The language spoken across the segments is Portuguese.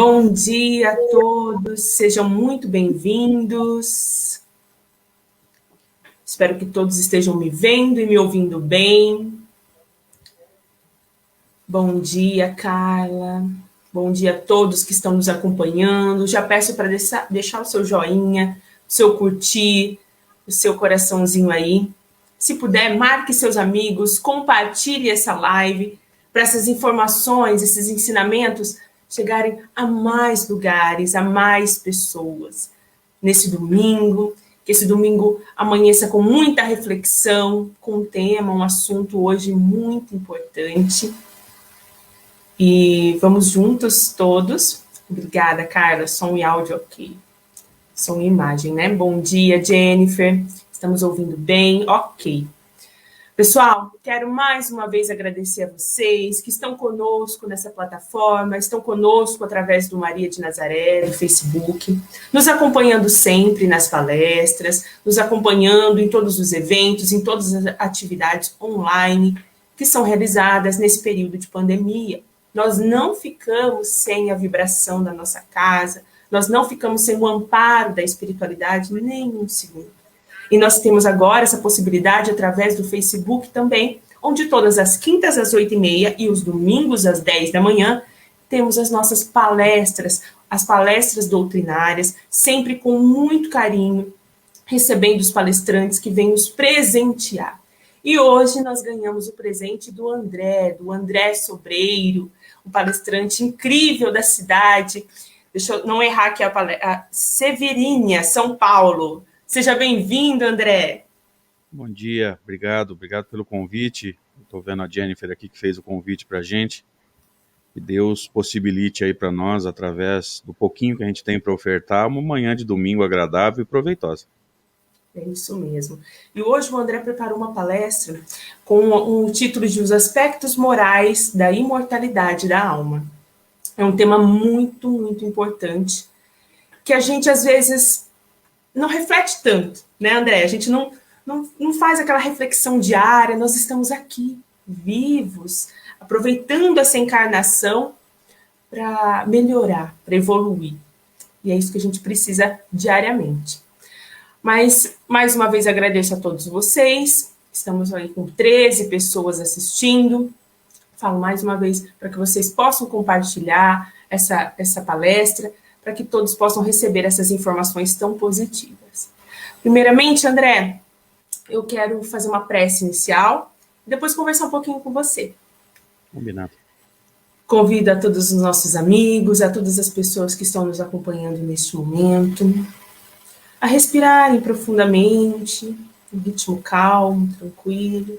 Bom dia a todos, sejam muito bem-vindos. Espero que todos estejam me vendo e me ouvindo bem. Bom dia, Carla. Bom dia a todos que estão nos acompanhando. Já peço para deixar o seu joinha, o seu curtir, o seu coraçãozinho aí. Se puder, marque seus amigos, compartilhe essa live para essas informações, esses ensinamentos chegarem a mais lugares, a mais pessoas. Nesse domingo, que esse domingo amanheça com muita reflexão, com um tema, um assunto hoje muito importante. E vamos juntos todos. Obrigada, Carla. Som e áudio ok. Som e imagem, né? Bom dia, Jennifer. Estamos ouvindo bem? Ok. Pessoal, quero mais uma vez agradecer a vocês que estão conosco nessa plataforma, estão conosco através do Maria de Nazaré, do Facebook, nos acompanhando sempre nas palestras, nos acompanhando em todos os eventos, em todas as atividades online que são realizadas nesse período de pandemia. Nós não ficamos sem a vibração da nossa casa, nós não ficamos sem o amparo da espiritualidade nem um segundo. E nós temos agora essa possibilidade através do Facebook também, onde todas as quintas às 8h30 e os domingos às 10 da manhã, temos as nossas palestras, as palestras doutrinárias, sempre com muito carinho, recebendo os palestrantes que vêm nos presentear. E hoje nós ganhamos o presente do André Sobreiro, um palestrante incrível da cidade, deixa eu não errar aqui a Severínia, São Paulo. Seja bem-vindo, André. Bom dia, obrigado pelo convite. Estou vendo a Jennifer aqui que fez o convite para a gente. Que Deus possibilite aí para nós, através do pouquinho que a gente tem para ofertar, uma manhã de domingo agradável e proveitosa. É isso mesmo. E hoje o André preparou uma palestra com o título de Os Aspectos Morais da Imortalidade da Alma. É um tema muito, muito importante, que a gente às vezes não reflete tanto, né, André? A gente não faz aquela reflexão diária, nós estamos aqui, vivos, aproveitando essa encarnação para melhorar, para evoluir. E é isso que a gente precisa diariamente. Mas, mais uma vez, agradeço a todos vocês. Estamos aí com 13 pessoas assistindo. Falo mais uma vez para que vocês possam compartilhar essa palestra, para que todos possam receber essas informações tão positivas. Primeiramente, André, eu quero fazer uma prece inicial e depois conversar um pouquinho com você. Combinado. Convido a todos os nossos amigos, a todas as pessoas que estão nos acompanhando neste momento, a respirarem profundamente, em ritmo calmo, tranquilo.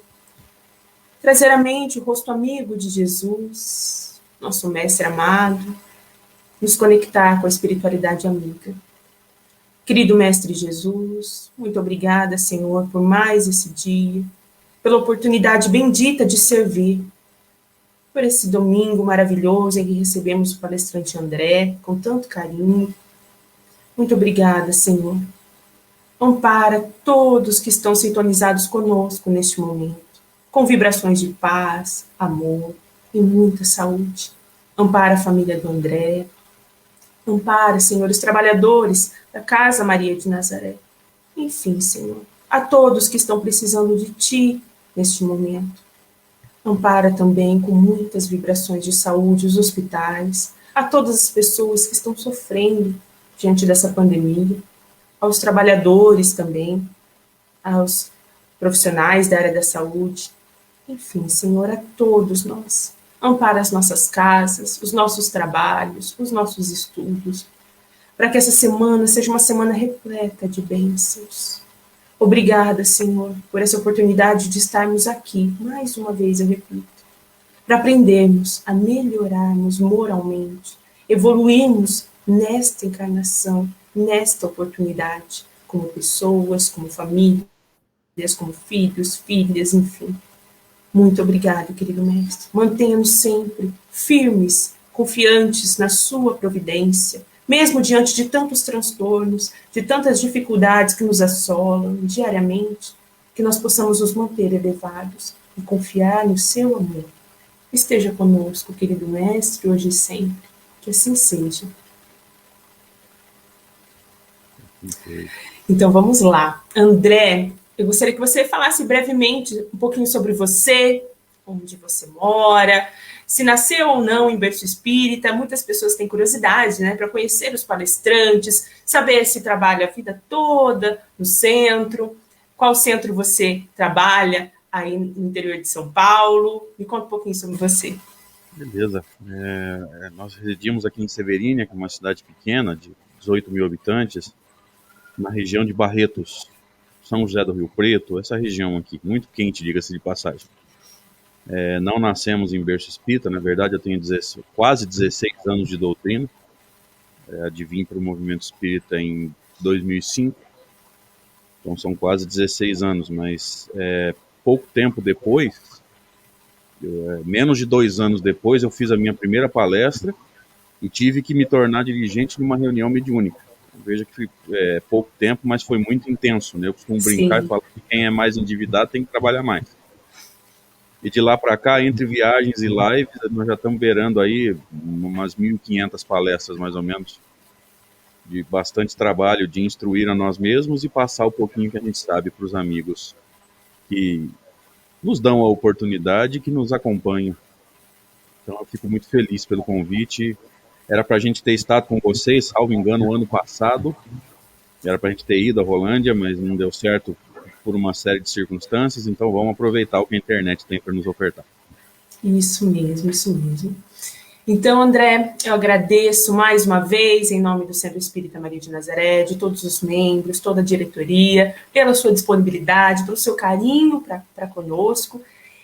Trazer à mente o rosto amigo de Jesus, nosso mestre amado, nos conectar com a espiritualidade amiga. Querido Mestre Jesus, muito obrigada, Senhor, por mais esse dia, pela oportunidade bendita de servir, por esse domingo maravilhoso em que recebemos o palestrante André, com tanto carinho. Muito obrigada, Senhor. Ampara todos que estão sintonizados conosco neste momento, com vibrações de paz, amor e muita saúde. Ampara a família do André. Ampara, Senhor, os trabalhadores da Casa Maria de Nazaré. Enfim, Senhor, a todos que estão precisando de Ti neste momento. Ampara também com muitas vibrações de saúde os hospitais, a todas as pessoas que estão sofrendo diante dessa pandemia, aos trabalhadores também, aos profissionais da área da saúde. Enfim, Senhor, a todos nós. Ampara as nossas casas, os nossos trabalhos, os nossos estudos, para que essa semana seja uma semana repleta de bênçãos. Obrigada, Senhor, por essa oportunidade de estarmos aqui, mais uma vez eu repito, para aprendermos a melhorarmos moralmente, evoluirmos nesta encarnação, nesta oportunidade, como pessoas, como famílias, como filhos, filhas, enfim. Muito obrigado, querido Mestre. Mantenha-nos sempre firmes, confiantes na sua providência, mesmo diante de tantos transtornos, de tantas dificuldades que nos assolam diariamente, que nós possamos nos manter elevados e confiar no seu amor. Esteja conosco, querido Mestre, hoje e sempre. Que assim seja. Ok. Então vamos lá. André, eu gostaria que você falasse brevemente um pouquinho sobre você, onde você mora, se nasceu ou não em berço espírita. Muitas pessoas têm curiosidade, né, para conhecer os palestrantes, saber se trabalha a vida toda no centro, qual centro você trabalha aí no interior de São Paulo. Me conta um pouquinho sobre você. Beleza. Nós residimos aqui em Severínia, que é uma cidade pequena, de 18 mil habitantes, na região de Barretos, São José do Rio Preto, essa região aqui, muito quente, diga-se de passagem. Não nascemos em berço espírita, na verdade eu tenho quase 16 anos de doutrina, vim para o movimento espírita em 2005, então são quase 16 anos, mas pouco tempo depois, menos de 2 anos depois, eu fiz a minha primeira palestra e tive que me tornar dirigente de uma reunião mediúnica. Veja que foi pouco tempo, mas foi muito intenso, né? Eu costumo brincar e Sim. falar que quem é mais endividado tem que trabalhar mais. E de lá para cá, entre viagens e lives, nós já estamos beirando aí umas 1.500 palestras, mais ou menos, de bastante trabalho de instruir a nós mesmos e passar o pouquinho que a gente sabe para os amigos que nos dão a oportunidade e que nos acompanham. Então eu fico muito feliz pelo convite. Era para a gente ter estado com vocês, salvo engano, o ano passado. Era para a gente ter ido à Rolândia, mas não deu certo por uma série de circunstâncias. Então vamos aproveitar o que a internet tem para nos ofertar. Isso mesmo, isso mesmo. Então, André, eu agradeço mais uma vez, em nome do Centro Espírita Maria de Nazaré, de todos os membros, toda a diretoria, pela sua disponibilidade, pelo seu carinho para conosco.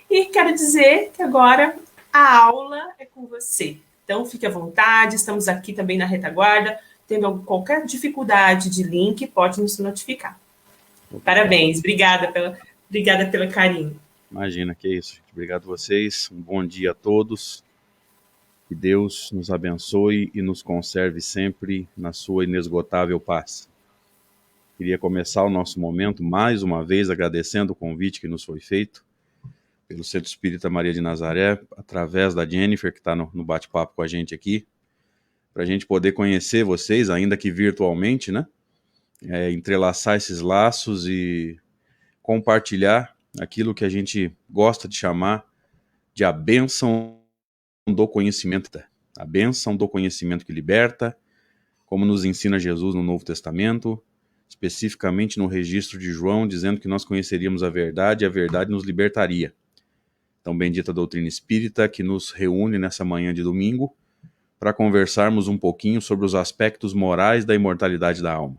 E quero dizer que agora a aula é com você. Então, fique à vontade, estamos aqui também na retaguarda. Tendo qualquer dificuldade de link, pode nos notificar. Parabéns, obrigada pelo carinho. Imagina, que é isso, gente. Obrigado a vocês, um bom dia a todos. Que Deus nos abençoe e nos conserve sempre na sua inesgotável paz. Queria começar o nosso momento, mais uma vez, agradecendo o convite que nos foi feito pelo Centro Espírita Maria de Nazaré, através da Jennifer, que está no bate-papo com a gente aqui, para a gente poder conhecer vocês, ainda que virtualmente, né? Entrelaçar esses laços e compartilhar aquilo que a gente gosta de chamar de a bênção do conhecimento, a bênção do conhecimento que liberta, como nos ensina Jesus no Novo Testamento, especificamente no registro de João, dizendo que nós conheceríamos a verdade e a verdade nos libertaria. Então, bendita doutrina espírita que nos reúne nessa manhã de domingo para conversarmos um pouquinho sobre os aspectos morais da imortalidade da alma.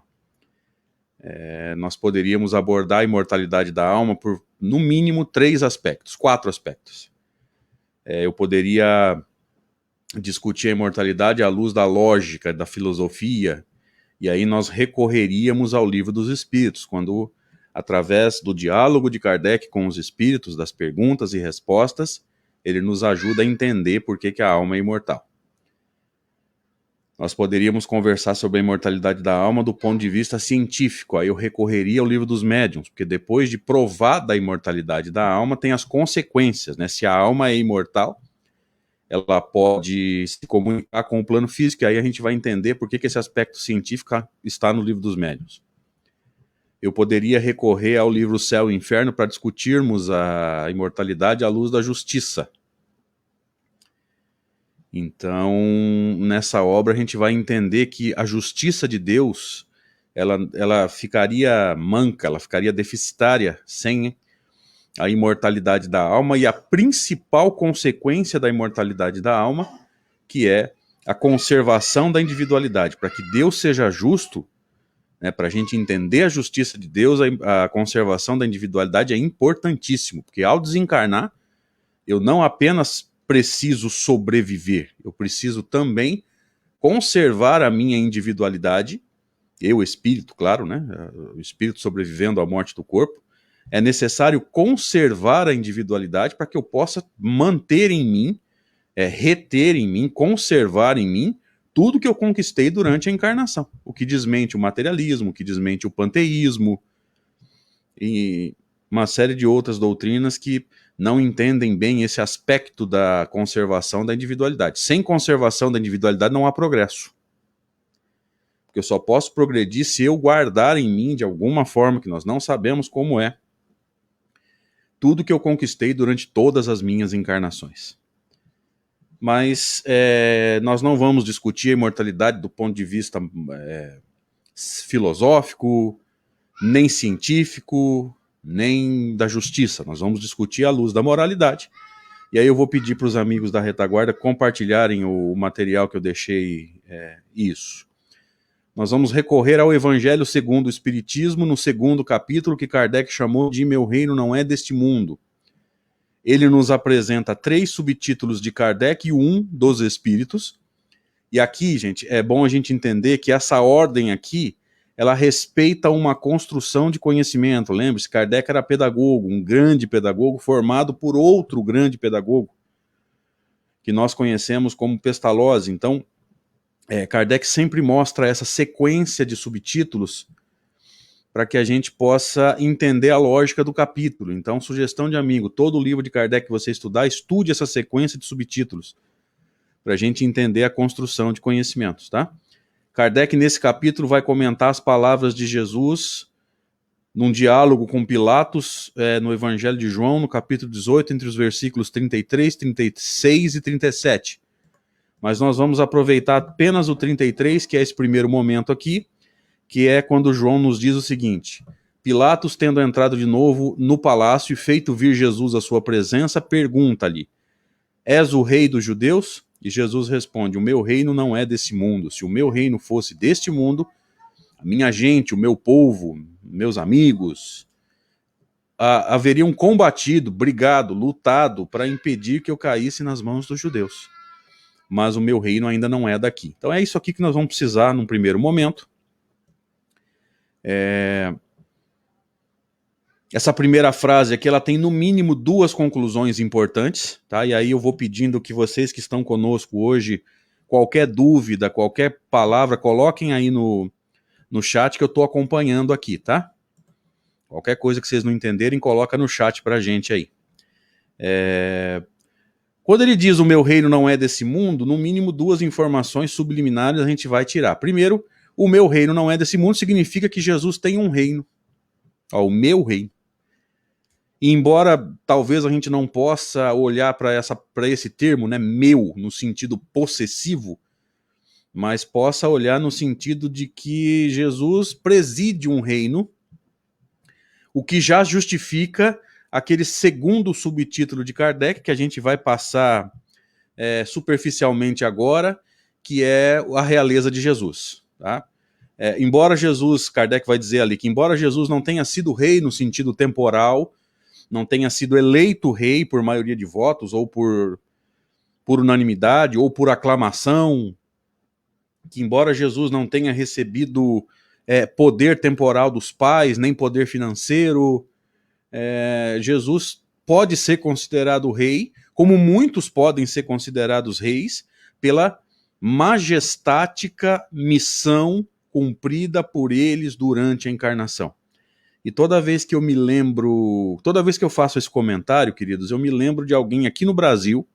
Nós poderíamos abordar a imortalidade da alma por, no mínimo, 4 aspectos. Eu poderia discutir a imortalidade à luz da lógica, da filosofia, e aí nós recorreríamos ao Livro dos Espíritos, quando, através do diálogo de Kardec com os espíritos, das perguntas e respostas, ele nos ajuda a entender por que a alma é imortal. Nós poderíamos conversar sobre a imortalidade da alma do ponto de vista científico. Aí eu recorreria ao Livro dos Médiuns, porque depois de provar da imortalidade da alma, tem as consequências, né? Se a alma é imortal, ela pode se comunicar com o plano físico, e aí a gente vai entender por que esse aspecto científico está no Livro dos Médiuns. Eu poderia recorrer ao livro Céu e Inferno para discutirmos a imortalidade à luz da justiça. Então, nessa obra a gente vai entender que a justiça de Deus, ela ficaria manca, ela ficaria deficitária sem a imortalidade da alma, e a principal consequência da imortalidade da alma, que é a conservação da individualidade. Para que Deus seja justo, né, para a gente entender a justiça de Deus, a conservação da individualidade é importantíssimo, porque ao desencarnar, eu não apenas preciso sobreviver, eu preciso também conservar a minha individualidade, eu, espírito, claro, né, o espírito sobrevivendo à morte do corpo. É necessário conservar a individualidade para que eu possa manter em mim, reter em mim, conservar em mim tudo que eu conquistei durante a encarnação. O que desmente o materialismo, o que desmente o panteísmo. E uma série de outras doutrinas que não entendem bem esse aspecto da conservação da individualidade. Sem conservação da individualidade não há progresso. Porque eu só posso progredir se eu guardar em mim, de alguma forma, que nós não sabemos como é, tudo que eu conquistei durante todas as minhas encarnações. Mas nós não vamos discutir a imortalidade do ponto de vista filosófico, nem científico, nem da justiça. Nós vamos discutir à luz da moralidade. E aí eu vou pedir para os amigos da retaguarda compartilharem o material que eu deixei isso. Nós vamos recorrer ao Evangelho segundo o Espiritismo, no segundo capítulo, que Kardec chamou de Meu Reino Não É Deste Mundo. Ele nos apresenta 3 subtítulos de Kardec e um dos Espíritos. E aqui, gente, é bom a gente entender que essa ordem aqui, ela respeita uma construção de conhecimento. Lembre-se, Kardec era pedagogo, um grande pedagogo, formado por outro grande pedagogo, que nós conhecemos como Pestalozzi. Então, Kardec sempre mostra essa sequência de subtítulos para que a gente possa entender a lógica do capítulo. Então, sugestão de amigo, todo livro de Kardec que você estudar, estude essa sequência de subtítulos, para a gente entender a construção de conhecimentos, tá? Kardec, nesse capítulo, vai comentar as palavras de Jesus num diálogo com Pilatos, no Evangelho de João, no capítulo 18, entre os versículos 33, 36 e 37. Mas nós vamos aproveitar apenas o 33, que é esse primeiro momento aqui, que é quando João nos diz o seguinte: Pilatos, tendo entrado de novo no palácio e feito vir Jesus à sua presença, pergunta-lhe: És o rei dos judeus? E Jesus responde: o meu reino não é desse mundo. Se o meu reino fosse deste mundo, a minha gente, o meu povo, meus amigos, haveriam combatido, brigado, lutado para impedir que eu caísse nas mãos dos judeus. Mas o meu reino ainda não é daqui. Então é isso aqui que nós vamos precisar num primeiro momento. Essa primeira frase aqui, ela tem no mínimo 2 conclusões importantes, tá? E aí eu vou pedindo que vocês que estão conosco hoje, qualquer dúvida, qualquer palavra, coloquem aí no chat que eu estou acompanhando aqui, tá? Qualquer coisa que vocês não entenderem, coloca no chat pra gente aí. Quando ele diz o meu reino não é desse mundo, no mínimo 2 informações subliminares a gente vai tirar. Primeiro, o meu reino não é desse mundo significa que Jesus tem um reino. O meu reino. E embora talvez a gente não possa olhar para esse termo, né, meu, no sentido possessivo, mas possa olhar no sentido de que Jesus preside um reino, o que já justifica aquele segundo subtítulo de Kardec, que a gente vai passar superficialmente agora, que é a realeza de Jesus. Tá? Embora Jesus, Kardec vai dizer ali, que embora Jesus não tenha sido rei no sentido temporal, não tenha sido eleito rei por maioria de votos, ou por unanimidade, ou por aclamação, que embora Jesus não tenha recebido poder temporal dos pais, nem poder financeiro, Jesus pode ser considerado rei, como muitos podem ser considerados reis, pela majestática missão cumprida por eles durante a encarnação. E toda vez que eu me lembro, toda vez que eu faço esse comentário, queridos, eu me lembro de alguém aqui no Brasil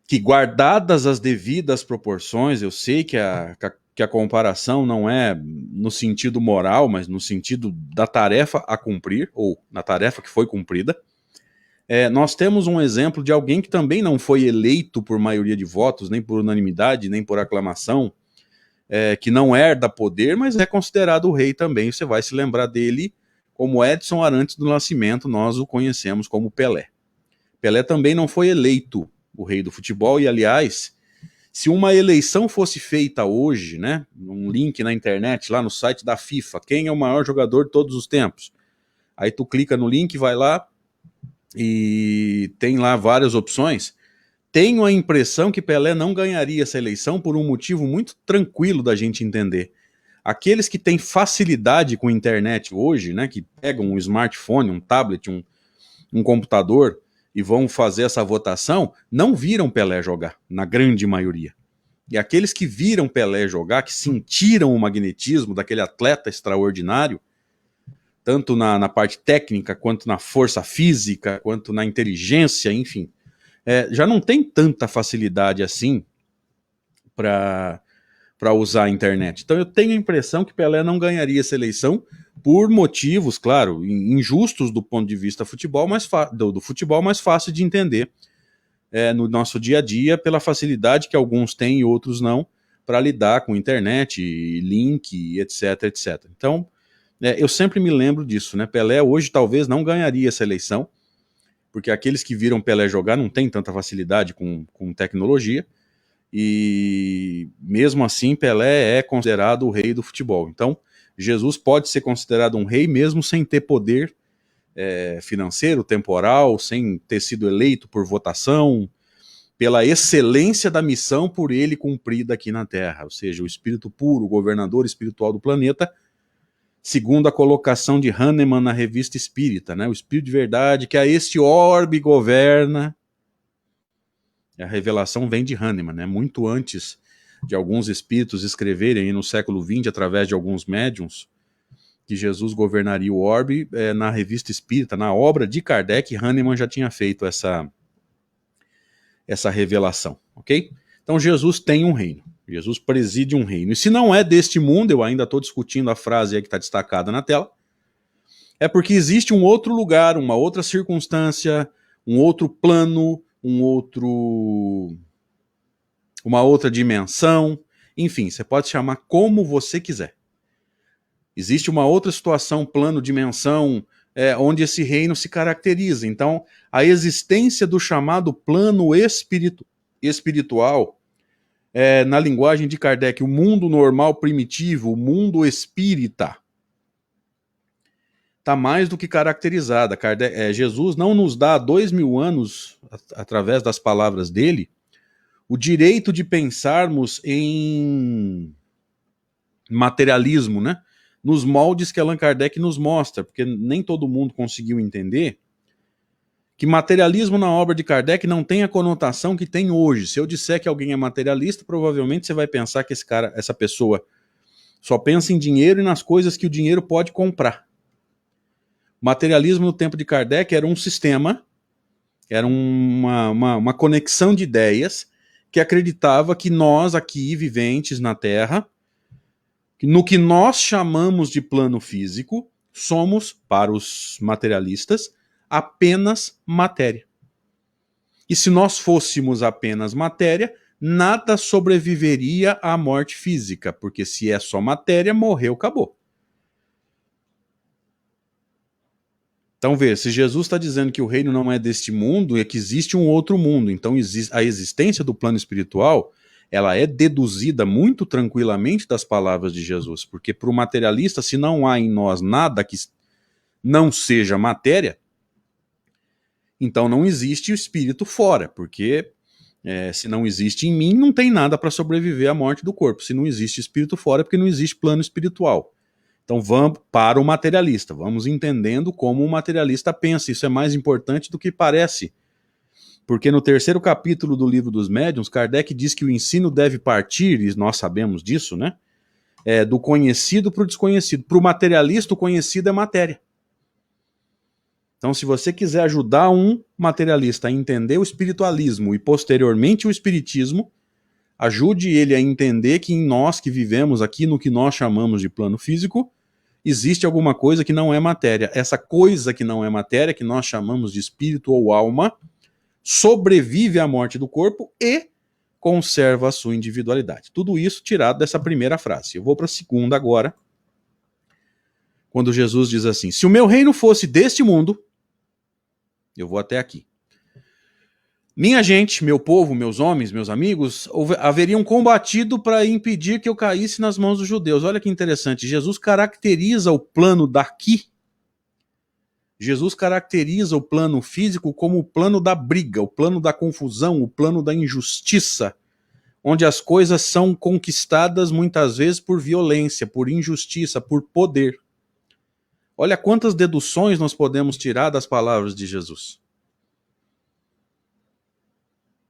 que, guardadas as devidas proporções, eu sei que a comparação não é no sentido moral, mas no sentido da tarefa a cumprir, ou na tarefa que foi cumprida, nós temos um exemplo de alguém que também não foi eleito por maioria de votos, nem por unanimidade, nem por aclamação, que não herda poder, mas é considerado o rei também. Você vai se lembrar dele como Edson Arantes do Nascimento, nós o conhecemos como Pelé. Pelé também não foi eleito o rei do futebol, e aliás, se uma eleição fosse feita hoje, né, um link na internet, lá no site da FIFA, quem é o maior jogador de todos os tempos? Aí tu clica no link, vai lá, e tem lá várias opções. Tenho a impressão que Pelé não ganharia essa eleição por um motivo muito tranquilo da gente entender. Aqueles que têm facilidade com a internet hoje, né, que pegam um smartphone, um tablet, um computador e vão fazer essa votação, não viram Pelé jogar, na grande maioria. E aqueles que viram Pelé jogar, que sentiram o magnetismo daquele atleta extraordinário, tanto na parte técnica, quanto na força física, quanto na inteligência, enfim, já não tem tanta facilidade assim para usar a internet. Então eu tenho a impressão que Pelé não ganharia essa eleição por motivos, claro, injustos do ponto de vista do futebol mais fácil de entender no nosso dia a dia, pela facilidade que alguns têm e outros não, para lidar com internet, link, etc, etc. Então, eu sempre me lembro disso, né? Pelé hoje talvez não ganharia essa eleição, porque aqueles que viram Pelé jogar não têm tanta facilidade com tecnologia, e mesmo assim Pelé é considerado o rei do futebol. Então, Jesus pode ser considerado um rei mesmo sem ter poder financeiro, temporal, sem ter sido eleito por votação, pela excelência da missão por ele cumprida aqui na Terra, ou seja, o espírito puro, o governador espiritual do planeta, segundo a colocação de Hahnemann na Revista Espírita, né? O espírito de verdade que a este orbe governa. A revelação vem de Hahnemann, né? Muito antes de alguns espíritos escreverem no século XX, através de alguns médiums, que Jesus governaria o orbe. Na Revista Espírita, na obra de Kardec, Hahnemann já tinha feito essa revelação, ok? Então Jesus tem um reino, Jesus preside um reino, e se não é deste mundo, eu ainda estou discutindo a frase aí que está destacada na tela, é porque existe um outro lugar, uma outra circunstância, um outro plano, uma outra dimensão, enfim, você pode chamar como você quiser. Existe uma outra situação, plano, dimensão, onde esse reino se caracteriza. Então, a existência do chamado plano espiritual, na linguagem de Kardec, o mundo normal primitivo, o mundo espírita, está mais do que caracterizada. Jesus não nos dá há 2000 anos, através das palavras dele, o direito de pensarmos em materialismo, né? Nos moldes que Allan Kardec nos mostra, porque nem todo mundo conseguiu entender que materialismo na obra de Kardec não tem a conotação que tem hoje. Se eu disser que alguém é materialista, provavelmente você vai pensar que essa pessoa só pensa em dinheiro e nas coisas que o dinheiro pode comprar. O materialismo no tempo de Kardec era um sistema, era uma conexão de ideias que acreditava que nós aqui, viventes na Terra, no que nós chamamos de plano físico, somos, para os materialistas, apenas matéria. E se nós fôssemos apenas matéria, nada sobreviveria à morte física, porque se é só matéria, morreu, acabou. Então veja, se Jesus está dizendo que o reino não é deste mundo, é que existe um outro mundo. Então a existência do plano espiritual, ela é deduzida muito tranquilamente das palavras de Jesus, porque para o materialista, se não há em nós nada que não seja matéria, então não existe o espírito fora, porque se não existe em mim, não tem nada para sobreviver à morte do corpo. Se não existe espírito fora, é porque não existe plano espiritual. Então vamos para o materialista, vamos entendendo como o materialista pensa. Isso é mais importante do que parece, porque no 3º capítulo do Livro dos Médiuns, Kardec diz que o ensino deve partir, e nós sabemos disso, né? Do conhecido para o desconhecido. Para o materialista, o conhecido é matéria. Então, se você quiser ajudar um materialista a entender o espiritualismo e posteriormente o espiritismo, ajude ele a entender que em nós que vivemos aqui no que nós chamamos de plano físico, existe alguma coisa que não é matéria. Essa coisa que não é matéria, que nós chamamos de espírito ou alma, sobrevive à morte do corpo e conserva a sua individualidade. Tudo isso tirado dessa primeira frase. Eu vou para a segunda agora, quando Jesus diz assim: se o meu reino fosse deste mundo, eu vou até aqui. Minha gente, meu povo, meus homens, meus amigos, haveriam combatido para impedir que eu caísse nas mãos dos judeus. Olha que interessante, Jesus caracteriza o plano daqui. Jesus caracteriza o plano físico como o plano da briga, o plano da confusão, o plano da injustiça, onde as coisas são conquistadas muitas vezes por violência, por injustiça, por poder. Olha quantas deduções nós podemos tirar das palavras de Jesus.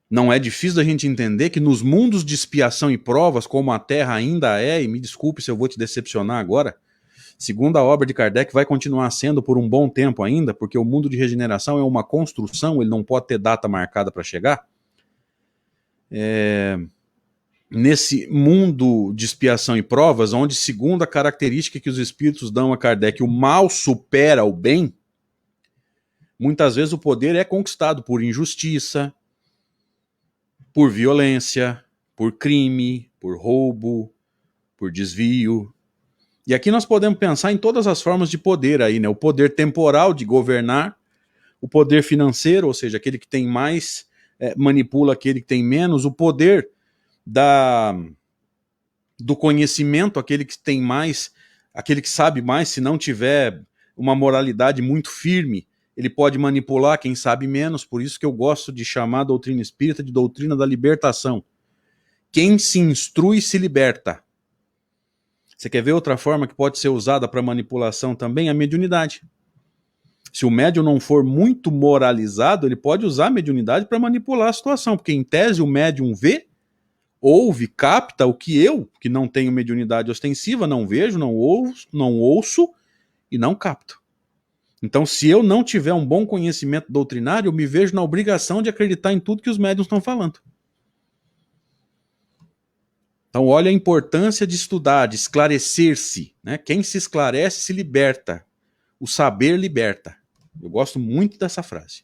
Não é difícil da gente entender que nos mundos de expiação e provas, como a Terra ainda é, e me desculpe se eu vou te decepcionar agora, Segunda obra de Kardec vai continuar sendo por um bom tempo ainda, porque o mundo de regeneração é uma construção, ele não pode ter data marcada para chegar. Nesse mundo de expiação e provas, onde, segundo a característica que os espíritos dão a Kardec, o mal supera o bem, muitas vezes o poder é conquistado por injustiça, por violência, por crime, por roubo, por desvio. E aqui nós podemos pensar em todas as formas de poder aí, né? O poder temporal de governar, o poder financeiro, ou seja, aquele que tem mais manipula aquele que tem menos, o poder do conhecimento, aquele que tem mais, aquele que sabe mais, se não tiver uma moralidade muito firme, ele pode manipular quem sabe menos. Por isso que eu gosto de chamar a doutrina espírita de doutrina da libertação. Quem se instrui se liberta. Você quer ver outra forma que pode ser usada para manipulação também? A mediunidade. Se o médium não for muito moralizado, ele pode usar a mediunidade para manipular a situação, porque em tese o médium vê, ouve, capta o que eu, que não tenho mediunidade ostensiva, não vejo, não ouço e não capto. Então, se eu não tiver um bom conhecimento doutrinário, eu me vejo na obrigação de acreditar em tudo que os médiuns estão falando. Então, olha a importância de estudar, de esclarecer-se, né? Quem se esclarece se liberta. O saber liberta. Eu gosto muito dessa frase.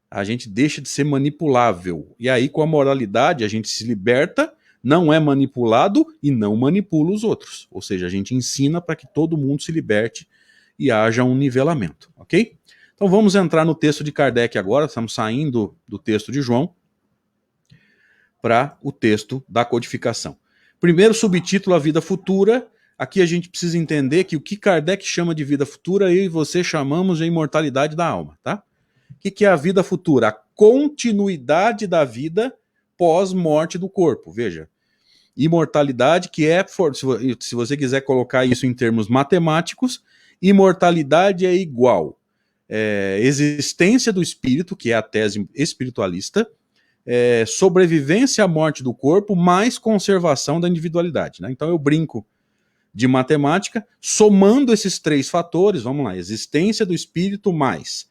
A gente deixa de ser manipulável. E aí, com a moralidade, a gente se liberta, não é manipulado e não manipula os outros. Ou seja, a gente ensina para que todo mundo se liberte e haja um nivelamento, ok? Então vamos entrar no texto de Kardec agora, estamos saindo do texto de João para o texto da codificação. Primeiro subtítulo, a vida futura. Aqui a gente precisa entender que o que Kardec chama de vida futura, eu e você chamamos de imortalidade da alma, tá? O que é a vida futura? A continuidade da vida pós-morte do corpo. Veja, imortalidade que é, se você quiser colocar isso em termos matemáticos, imortalidade é igual existência do espírito, que é a tese espiritualista, sobrevivência à morte do corpo, mais conservação da individualidade, né? Então eu brinco de matemática, somando esses três fatores, vamos lá, existência do espírito mais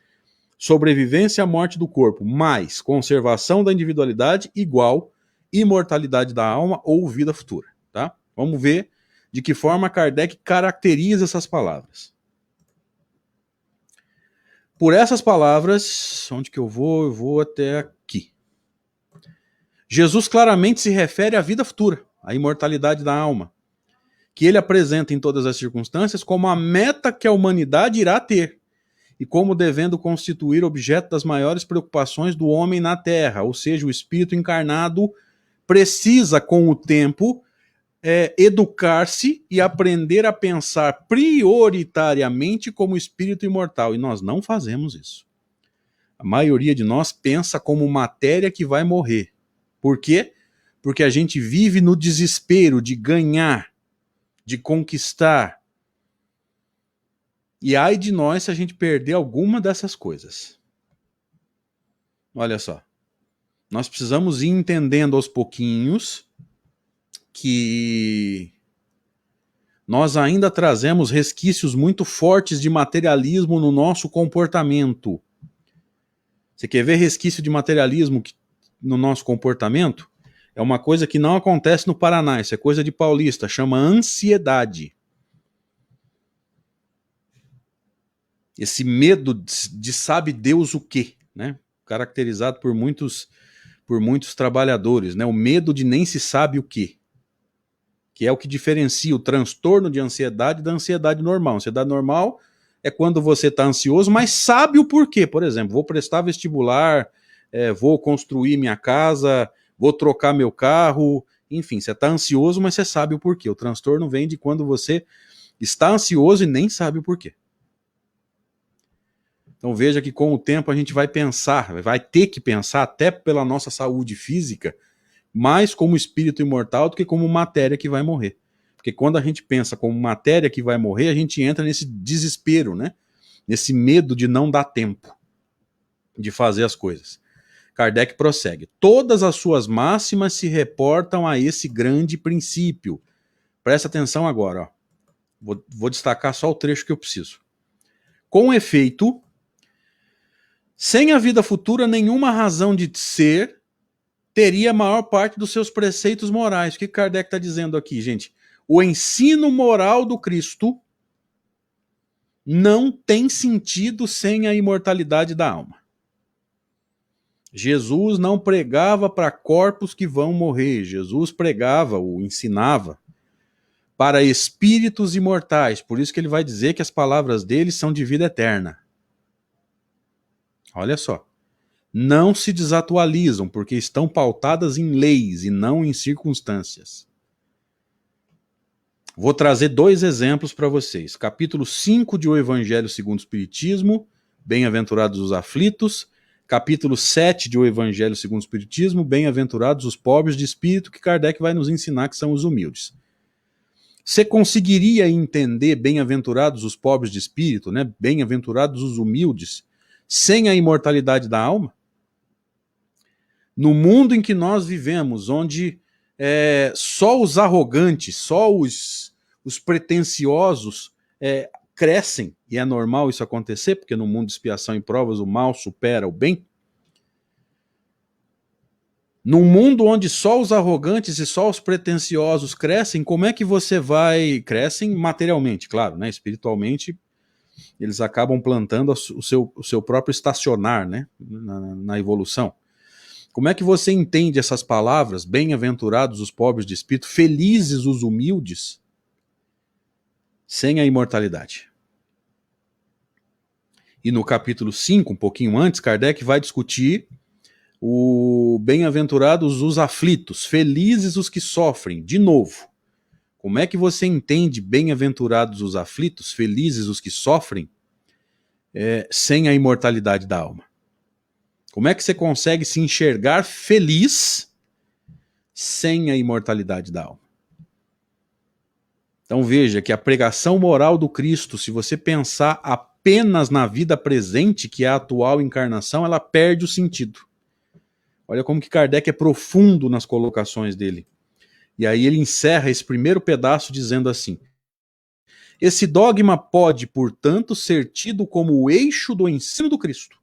sobrevivência à morte do corpo, mais conservação da individualidade, igual imortalidade da alma ou vida futura, tá? Vamos ver de que forma Kardec caracteriza essas palavras. Por essas palavras, onde que eu vou? Eu vou até aqui. Jesus claramente se refere à vida futura, à imortalidade da alma, que ele apresenta em todas as circunstâncias como a meta que a humanidade irá ter, e como devendo constituir objeto das maiores preocupações do homem na Terra, ou seja, o espírito encarnado precisa, com o tempo, educar-se e aprender a pensar prioritariamente como espírito imortal, e nós não fazemos isso. A maioria de nós pensa como matéria que vai morrer. Por quê? Porque a gente vive no desespero de ganhar, de conquistar. E ai de nós se a gente perder alguma dessas coisas. Olha só. Nós precisamos ir entendendo aos pouquinhos que nós ainda trazemos resquícios muito fortes de materialismo no nosso comportamento. Você quer ver resquício de materialismo no nosso comportamento? É uma coisa que não acontece no Paraná, isso é coisa de paulista, chama ansiedade. Esse medo de sabe Deus o quê, né? Caracterizado por muitos trabalhadores, né? O medo de nem se sabe o quê, que é o que diferencia o transtorno de ansiedade da ansiedade normal. Ansiedade normal é quando você está ansioso, mas sabe o porquê. Por exemplo, vou prestar vestibular, vou construir minha casa, vou trocar meu carro, enfim, você está ansioso, mas você sabe o porquê. O transtorno vem de quando você está ansioso e nem sabe o porquê. Então veja que com o tempo a gente vai pensar, vai ter que pensar até pela nossa saúde física, mais como espírito imortal do que como matéria que vai morrer. Porque quando a gente pensa como matéria que vai morrer, a gente entra nesse desespero, né? Nesse medo de não dar tempo de fazer as coisas. Kardec prossegue. Todas as suas máximas se reportam a esse grande princípio. Presta atenção agora, ó. Vou destacar só o trecho que eu preciso. Com efeito, sem a vida futura, nenhuma razão de ser teria a maior parte dos seus preceitos morais. O que Kardec está dizendo aqui, gente? O ensino moral do Cristo não tem sentido sem a imortalidade da alma. Jesus não pregava para corpos que vão morrer. Jesus pregava ou ensinava para espíritos imortais. Por isso que ele vai dizer que as palavras dele são de vida eterna. Olha só. Não se desatualizam, porque estão pautadas em leis e não em circunstâncias. Vou trazer 2 exemplos para vocês. Capítulo 5 de O Evangelho segundo o Espiritismo, Bem-aventurados os aflitos. Capítulo 7 de O Evangelho segundo o Espiritismo, Bem-aventurados os pobres de espírito, que Kardec vai nos ensinar que são os humildes. Você conseguiria entender bem-aventurados os pobres de espírito, né? Bem-aventurados os humildes, sem a imortalidade da alma? No mundo em que nós vivemos, onde só os arrogantes, só os pretensiosos crescem, e é normal isso acontecer, porque no mundo de expiação e provas o mal supera o bem. Num mundo onde só os arrogantes e só os pretensiosos crescem, como é que você vai... Crescem materialmente, claro, né? Espiritualmente, eles acabam plantando o seu próprio estacionar, né? Na evolução. Como é que você entende essas palavras? Bem-aventurados os pobres de espírito, felizes os humildes, sem a imortalidade. E no capítulo 5, um pouquinho antes, Kardec vai discutir o bem-aventurados os aflitos, felizes os que sofrem. De novo, como é que você entende bem-aventurados os aflitos, felizes os que sofrem, sem a imortalidade da alma? Como é que você consegue se enxergar feliz sem a imortalidade da alma? Então veja que a pregação moral do Cristo, se você pensar apenas na vida presente, que é a atual encarnação, ela perde o sentido. Olha como que Kardec é profundo nas colocações dele. E aí ele encerra esse primeiro pedaço dizendo assim: esse dogma pode, portanto, ser tido como o eixo do ensino do Cristo.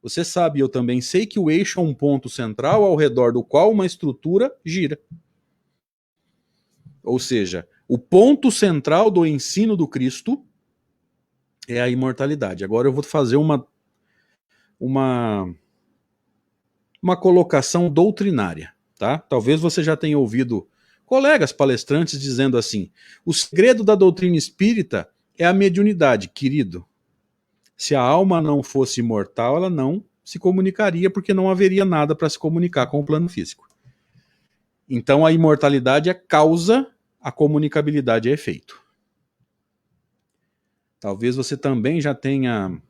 Você sabe, eu também sei, que o eixo é um ponto central ao redor do qual uma estrutura gira. Ou seja, o ponto central do ensino do Cristo é a imortalidade. Agora eu vou fazer uma colocação doutrinária, tá? Talvez você já tenha ouvido colegas palestrantes dizendo assim: o segredo da doutrina espírita é a mediunidade, querido. Se a alma não fosse imortal, ela não se comunicaria, porque não haveria nada para se comunicar com o plano físico. Então a imortalidade é causa, a comunicabilidade é efeito. Talvez você também já tenha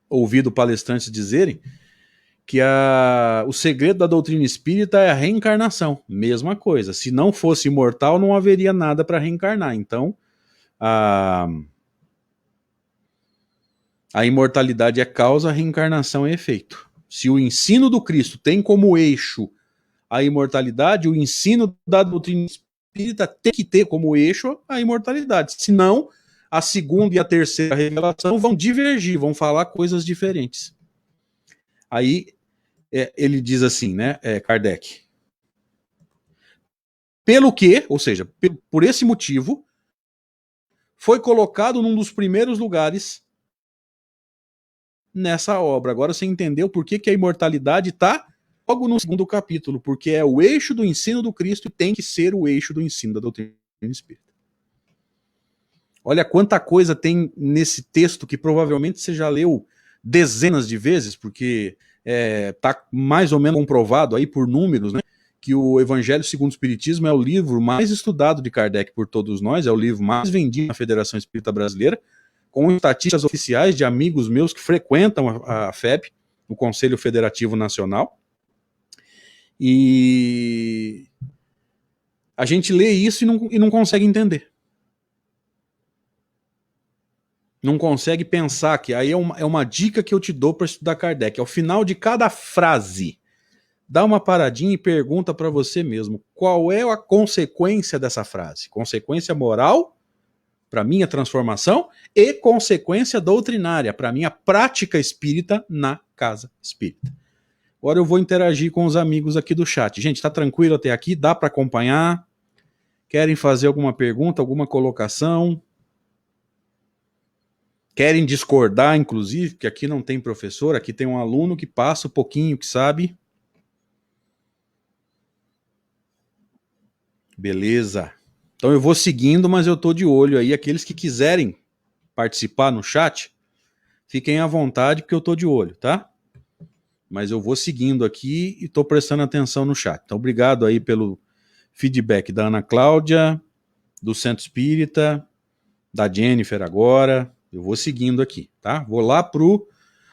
ouvido palestrantes dizerem que o segredo da doutrina espírita é a reencarnação. Mesma coisa. Se não fosse imortal, não haveria nada para reencarnar. Então, a imortalidade é causa, a reencarnação é efeito. Se o ensino do Cristo tem como eixo a imortalidade, o ensino da doutrina espírita tem que ter como eixo a imortalidade. Senão, a segunda e a terceira revelação vão divergir, vão falar coisas diferentes. Aí ele diz assim, né, Kardec: pelo que, ou seja, por esse motivo, foi colocado num dos primeiros lugares nessa obra. Agora você entendeu por que a imortalidade está logo no segundo capítulo, porque é o eixo do ensino do Cristo e tem que ser o eixo do ensino da doutrina espírita. Olha quanta coisa tem nesse texto que provavelmente você já leu dezenas de vezes, porque está mais ou menos comprovado aí por números, né, que o Evangelho segundo o Espiritismo é o livro mais estudado de Kardec por todos nós, é o livro mais vendido na Federação Espírita Brasileira, com estatísticas oficiais de amigos meus que frequentam a FEB, o Conselho Federativo Nacional. E a gente lê isso e não consegue entender. Não consegue pensar, que aí é uma dica que eu te dou para estudar Kardec. Ao final de cada frase dá uma paradinha e pergunta para você mesmo, qual é a consequência dessa frase? Consequência moral para minha transformação e consequência doutrinária para minha prática espírita na casa espírita. Agora eu vou interagir com os amigos aqui do chat. Gente, tá tranquilo até aqui? Dá para acompanhar? Querem fazer alguma pergunta, alguma colocação? Querem discordar, inclusive, porque aqui não tem professor, aqui tem um aluno que passa um pouquinho, que sabe. Beleza. Então eu vou seguindo, mas eu tô de olho aí. Aqueles que quiserem participar no chat, fiquem à vontade, porque eu tô de olho, tá? Mas eu vou seguindo aqui e tô prestando atenção no chat. Então obrigado aí pelo feedback da Ana Cláudia, do Centro Espírita, da Jennifer agora. Eu vou seguindo aqui, tá? Vou lá pro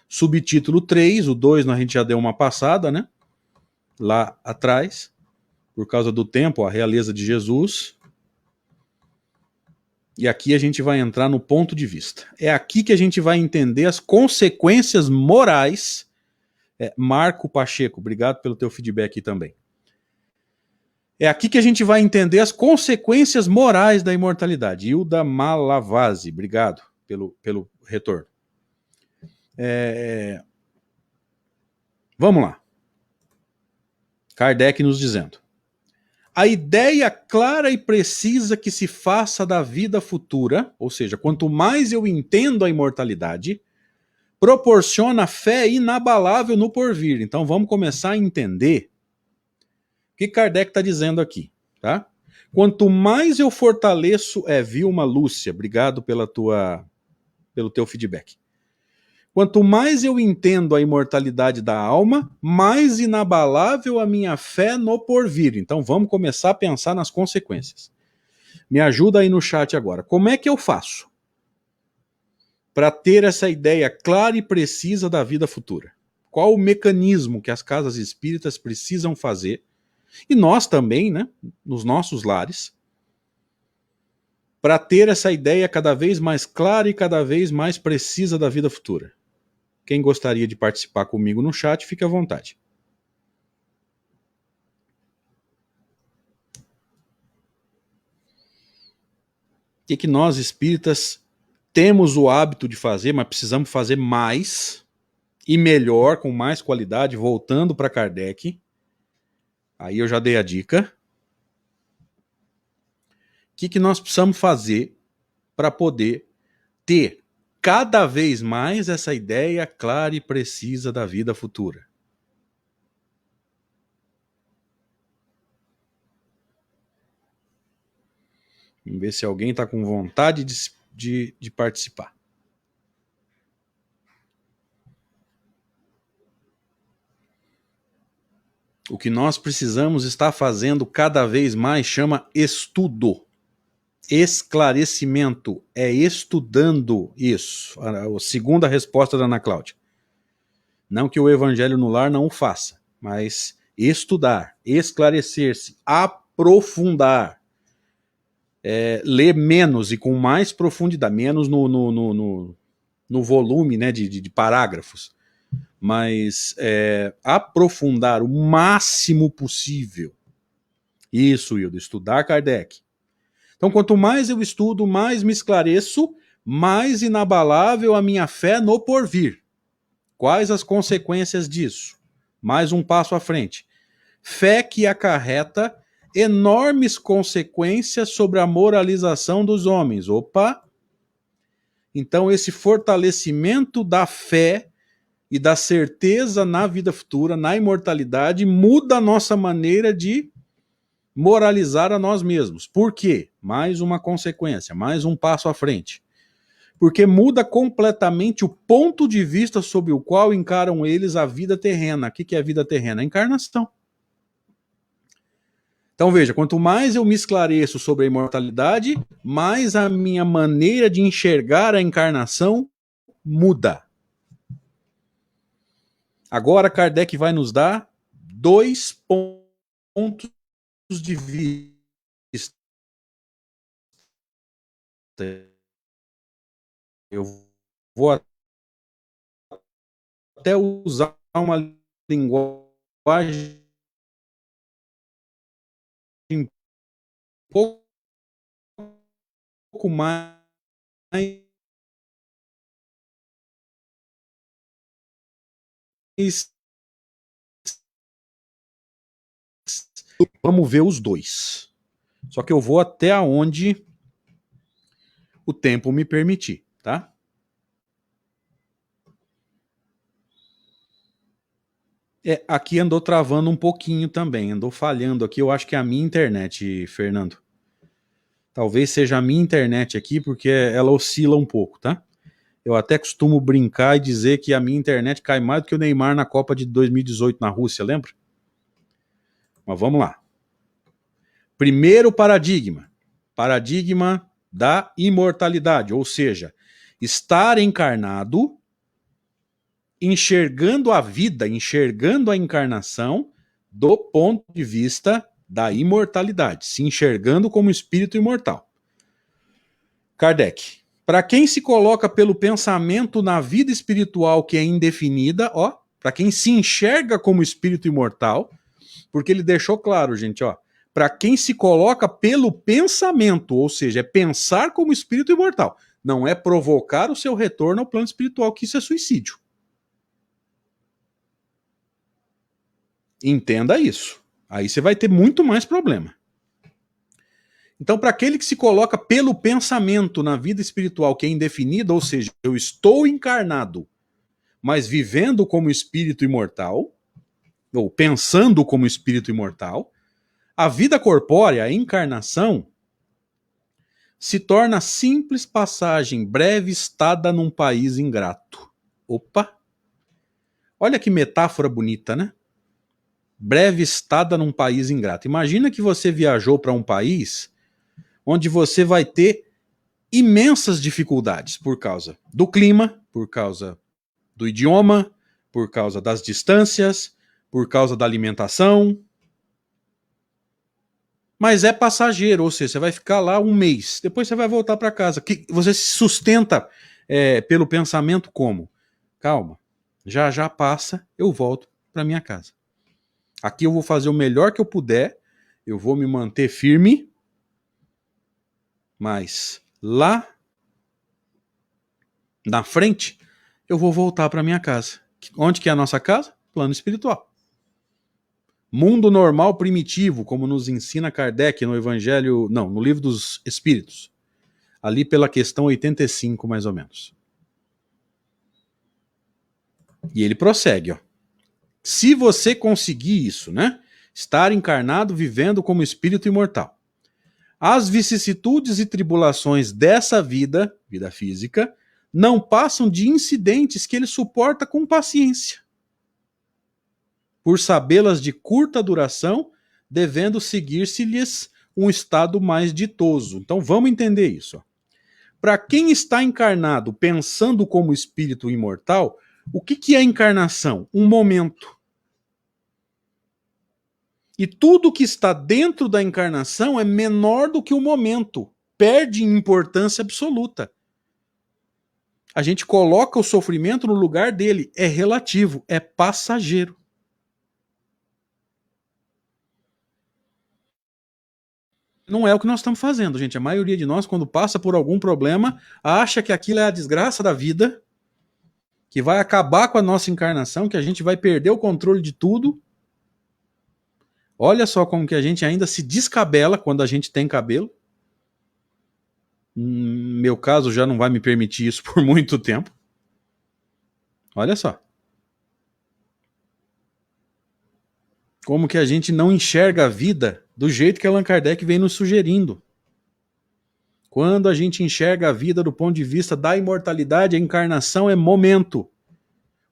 subtítulo 3, o 2 a gente já deu uma passada, né? Lá atrás, por causa do tempo, a realeza de Jesus. E aqui a gente vai entrar no ponto de vista. É aqui que a gente vai entender as consequências morais. Marco Pacheco, obrigado pelo teu feedback aqui também. É aqui que a gente vai entender as consequências morais da imortalidade. Hilda Malavasi, obrigado pelo retorno. Vamos lá. Kardec nos dizendo: a ideia clara e precisa que se faça da vida futura, ou seja, quanto mais eu entendo a imortalidade, proporciona fé inabalável no porvir. Então vamos começar a entender o que Kardec está dizendo aqui, tá? Quanto mais eu fortaleço, Vilma Lúcia, obrigado pelo teu feedback. Quanto mais eu entendo a imortalidade da alma, mais inabalável a minha fé no porvir. Então vamos começar a pensar nas consequências. Me ajuda aí no chat agora. Como é que eu faço para ter essa ideia clara e precisa da vida futura? Qual o mecanismo que as casas espíritas precisam fazer, e nós também, né, nos nossos lares, para ter essa ideia cada vez mais clara e cada vez mais precisa da vida futura? Quem gostaria de participar comigo no chat, fique à vontade. O que nós espíritas temos o hábito de fazer, mas precisamos fazer mais e melhor, com mais qualidade, voltando para Kardec. Aí eu já dei a dica. O que nós precisamos fazer para poder ter cada vez mais essa ideia clara e precisa da vida futura? Vamos ver se alguém está com vontade de participar. O que nós precisamos estar fazendo cada vez mais chama estudo. Esclarecimento. É estudando isso. A segunda resposta da Ana Cláudia. Não que o evangelho no lar não o faça, mas estudar, esclarecer-se, aprofundar. Ler menos e com mais profundidade, menos no volume, né, de parágrafos, mas aprofundar o máximo possível. Isso, Hildo, estudar Kardec. Então, quanto mais eu estudo, mais me esclareço, mais inabalável a minha fé no porvir. Quais as consequências disso? Mais um passo à frente. Fé que acarreta enormes consequências sobre a moralização dos homens. Opa! Então, esse fortalecimento da fé e da certeza na vida futura, na imortalidade, muda a nossa maneira de moralizar a nós mesmos. Por quê? Mais uma consequência, mais um passo à frente. Porque muda completamente o ponto de vista sob o qual encaram eles a vida terrena. O que é a vida terrena? A encarnação. Então veja, quanto mais eu me esclareço sobre a imortalidade, mais a minha maneira de enxergar a encarnação muda. Agora Kardec vai nos dar 2 pontos de vista. Eu vou até usar uma linguagem pouco mais. Vamos ver os dois. Só que eu vou até onde o tempo me permitir, tá? Aqui andou travando um pouquinho também, andou falhando aqui. Eu acho que é a minha internet, Fernando. Talvez seja a minha internet aqui, porque ela oscila um pouco, tá? Eu até costumo brincar e dizer que a minha internet cai mais do que o Neymar na Copa de 2018 na Rússia, lembra? Mas vamos lá. Primeiro paradigma. Paradigma da imortalidade, ou seja, estar encarnado, enxergando a vida, enxergando a encarnação do ponto de vista da imortalidade, se enxergando como espírito imortal. Kardec. Para quem se coloca pelo pensamento na vida espiritual que é indefinida, ó, para quem se enxerga como espírito imortal, porque ele deixou claro, gente, ó, para quem se coloca pelo pensamento, ou seja, é pensar como espírito imortal, não é provocar o seu retorno ao plano espiritual, que isso é suicídio. Entenda isso. Aí você vai ter muito mais problema. Então, para aquele que se coloca pelo pensamento na vida espiritual que é indefinida, ou seja, eu estou encarnado, mas vivendo como espírito imortal, ou pensando como espírito imortal, a vida corpórea, a encarnação, se torna simples passagem breve estada num país ingrato. Opa! Olha que metáfora bonita, né? Breve estada num país ingrato. Imagina que você viajou para um país onde você vai ter imensas dificuldades por causa do clima, por causa do idioma, por causa das distâncias, por causa da alimentação. Mas é passageiro, ou seja, você vai ficar lá um mês, depois você vai voltar para casa. Que você se sustenta pelo pensamento como? Calma, já já passa, eu volto para minha casa. Aqui eu vou fazer o melhor que eu puder, eu vou me manter firme, mas lá na frente eu vou voltar para minha casa. Onde que é a nossa casa? Plano espiritual. Mundo normal primitivo, como nos ensina Kardec no Evangelho, não, no Livro dos Espíritos. Ali pela questão 85, mais ou menos. E ele prossegue, ó. Se você conseguir isso, né? Estar encarnado vivendo como espírito imortal. As vicissitudes e tribulações dessa vida, vida física, não passam de incidentes que ele suporta com paciência, por sabê-las de curta duração, devendo seguir-se-lhes um estado mais ditoso. Então vamos entender isso. Para quem está encarnado pensando como espírito imortal, o que é encarnação? Um momento. E tudo que está dentro da encarnação é menor do que o momento, perde importância absoluta. A gente coloca o sofrimento no lugar dele, é relativo, é passageiro. Não é o que nós estamos fazendo, gente. A maioria de nós, quando passa por algum problema, acha que aquilo é a desgraça da vida, que vai acabar com a nossa encarnação, que a gente vai perder o controle de tudo. Olha só como que a gente ainda se descabela quando a gente tem cabelo. Meu caso já não vai me permitir isso por muito tempo. Olha só. Como que a gente não enxerga a vida do jeito que Allan Kardec vem nos sugerindo. Quando a gente enxerga a vida do ponto de vista da imortalidade, a encarnação é momento.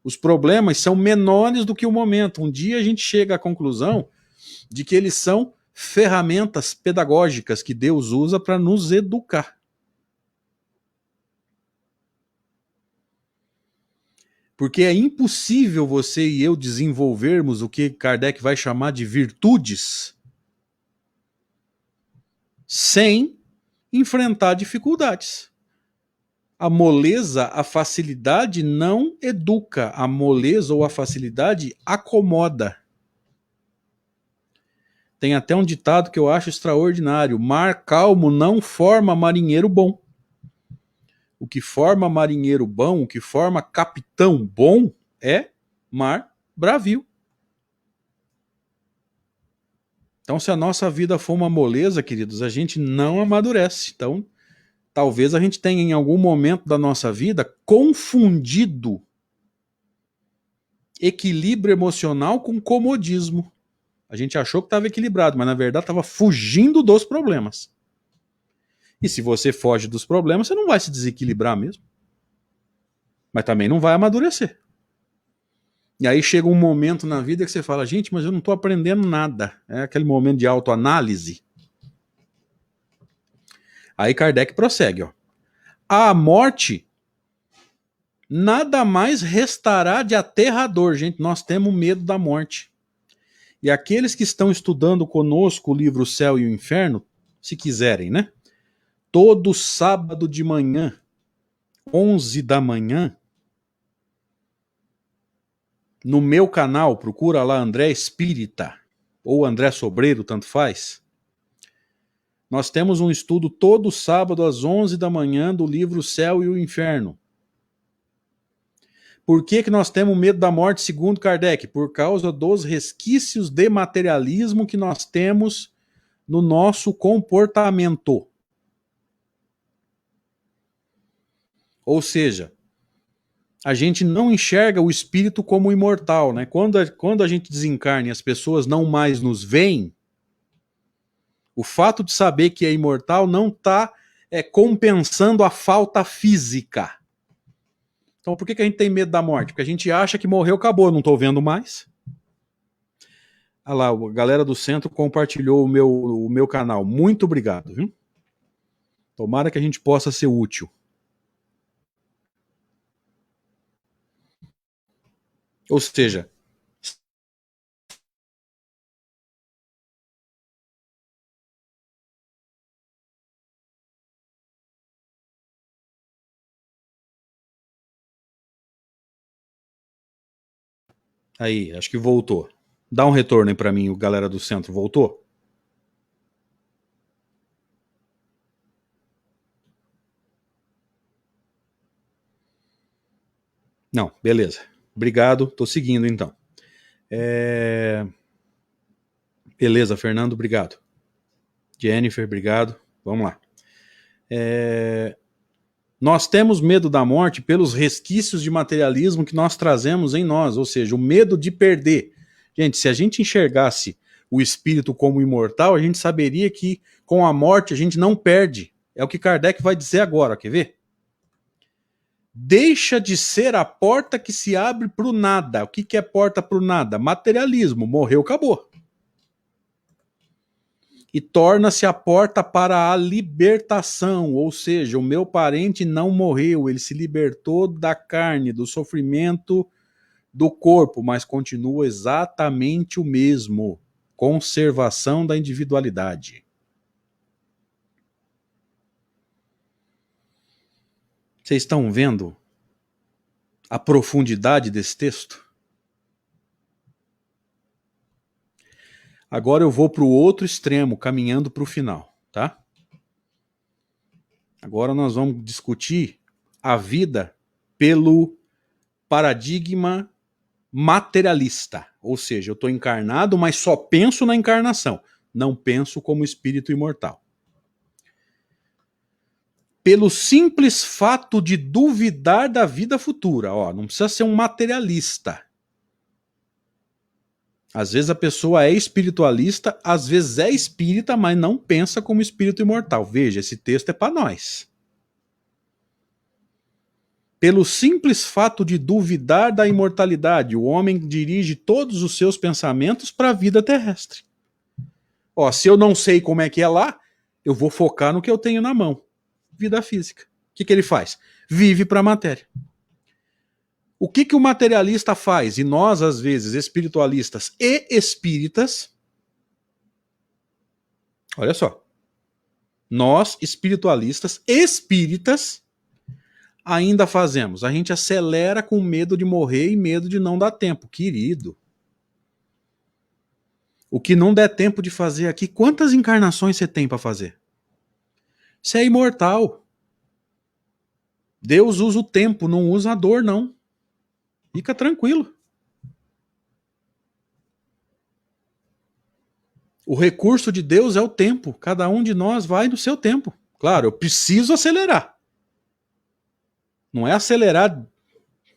Os problemas são menores do que o momento. Um dia a gente chega à conclusão de que eles são ferramentas pedagógicas que Deus usa para nos educar. Porque é impossível você e eu desenvolvermos o que Kardec vai chamar de virtudes sem enfrentar dificuldades. A moleza, a facilidade não educa. A moleza ou a facilidade acomoda. Tem até um ditado que eu acho extraordinário: mar calmo não forma marinheiro bom. O que forma marinheiro bom, o que forma capitão bom é mar bravio. Então, se a nossa vida for uma moleza, queridos, a gente não amadurece. Então, talvez a gente tenha em algum momento da nossa vida confundido equilíbrio emocional com comodismo. A gente achou que estava equilibrado, mas na verdade estava fugindo dos problemas. E se você foge dos problemas, você não vai se desequilibrar mesmo. Mas também não vai amadurecer. E aí chega um momento na vida que você fala, gente, mas eu não estou aprendendo nada. É aquele momento de autoanálise. Aí Kardec prossegue, ó. A morte nada mais restará de aterrador, gente. Nós temos medo da morte. E aqueles que estão estudando conosco o livro Céu e o Inferno, se quiserem, né? Todo sábado de manhã, 11 da manhã, no meu canal, procura lá André Espírita ou André Sobreiro, tanto faz. Nós temos um estudo todo sábado às 11 da manhã do livro Céu e o Inferno. Por que nós temos medo da morte, segundo Kardec? Por causa dos resquícios de materialismo que nós temos no nosso comportamento. Ou seja, a gente não enxerga o espírito como imortal, né? Quando a gente desencarna e as pessoas não mais nos veem, o fato de saber que é imortal não está compensando a falta física. Então por que a gente tem medo da morte? Porque a gente acha que morreu, acabou, não estou vendo mais. Olha lá, a galera do centro compartilhou o meu canal. Muito obrigado, viu? Tomara que a gente possa ser útil. Ou seja, aí, acho que voltou. Dá um retorno aí pra mim, o galera do centro. Voltou? Não, beleza. Obrigado, tô seguindo então. Beleza, Fernando, obrigado. Jennifer, obrigado. Vamos lá. Nós temos medo da morte pelos resquícios de materialismo que nós trazemos em nós, ou seja, o medo de perder. Gente, se a gente enxergasse o espírito como imortal, a gente saberia que com a morte a gente não perde. É o que Kardec vai dizer agora, quer ver? Deixa de ser a porta que se abre para o nada. O que é porta para o nada? Materialismo. Morreu, acabou. E torna-se a porta para a libertação, ou seja, o meu parente não morreu, ele se libertou da carne, do sofrimento do corpo, mas continua exatamente o mesmo. Conservação da individualidade. Vocês estão vendo a profundidade desse texto? Agora eu vou para o outro extremo, caminhando para o final, tá? Agora nós vamos discutir a vida pelo paradigma materialista. Ou seja, eu estou encarnado, mas só penso na encarnação. Não penso como espírito imortal. Pelo simples fato de duvidar da vida futura. Ó, não precisa ser um materialista. Às vezes a pessoa é espiritualista, às vezes é espírita, mas não pensa como espírito imortal. Veja, esse texto é para nós. Pelo simples fato de duvidar da imortalidade, o homem dirige todos os seus pensamentos para a vida terrestre. Ó, se eu não sei como é que é lá, eu vou focar no que eu tenho na mão. Vida física. O que ele faz? Vive para a matéria. O que o materialista faz? E nós, às vezes, espiritualistas e espíritas, olha só, nós, espiritualistas, espíritas, ainda fazemos. A gente acelera com medo de morrer e medo de não dar tempo. Querido, O que não der tempo de fazer aqui, quantas encarnações você tem para fazer? Você é imortal. Deus usa o tempo, não usa a dor, não. Fica tranquilo. O recurso de Deus é o tempo. Cada um de nós vai no seu tempo. Claro, eu preciso acelerar. Não é acelerar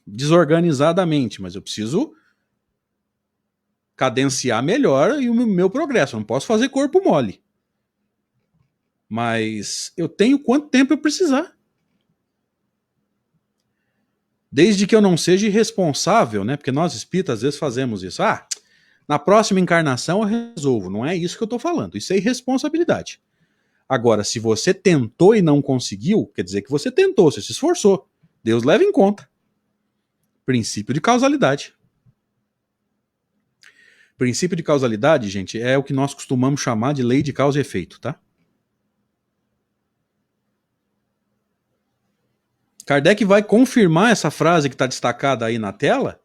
desorganizadamente, mas eu preciso cadenciar melhor e o meu progresso. Eu não posso fazer corpo mole. Mas eu tenho quanto tempo eu precisar. Desde que eu não seja irresponsável, né? Porque nós espíritas às vezes fazemos isso. Na próxima encarnação eu resolvo. Não é isso que eu estou falando. Isso é irresponsabilidade. Agora, se você tentou e não conseguiu, quer dizer que você tentou, você se esforçou. Deus leva em conta. Princípio de causalidade. Princípio de causalidade, gente, é o que nós costumamos chamar de lei de causa e efeito, tá? Kardec vai confirmar essa frase que está destacada aí na tela,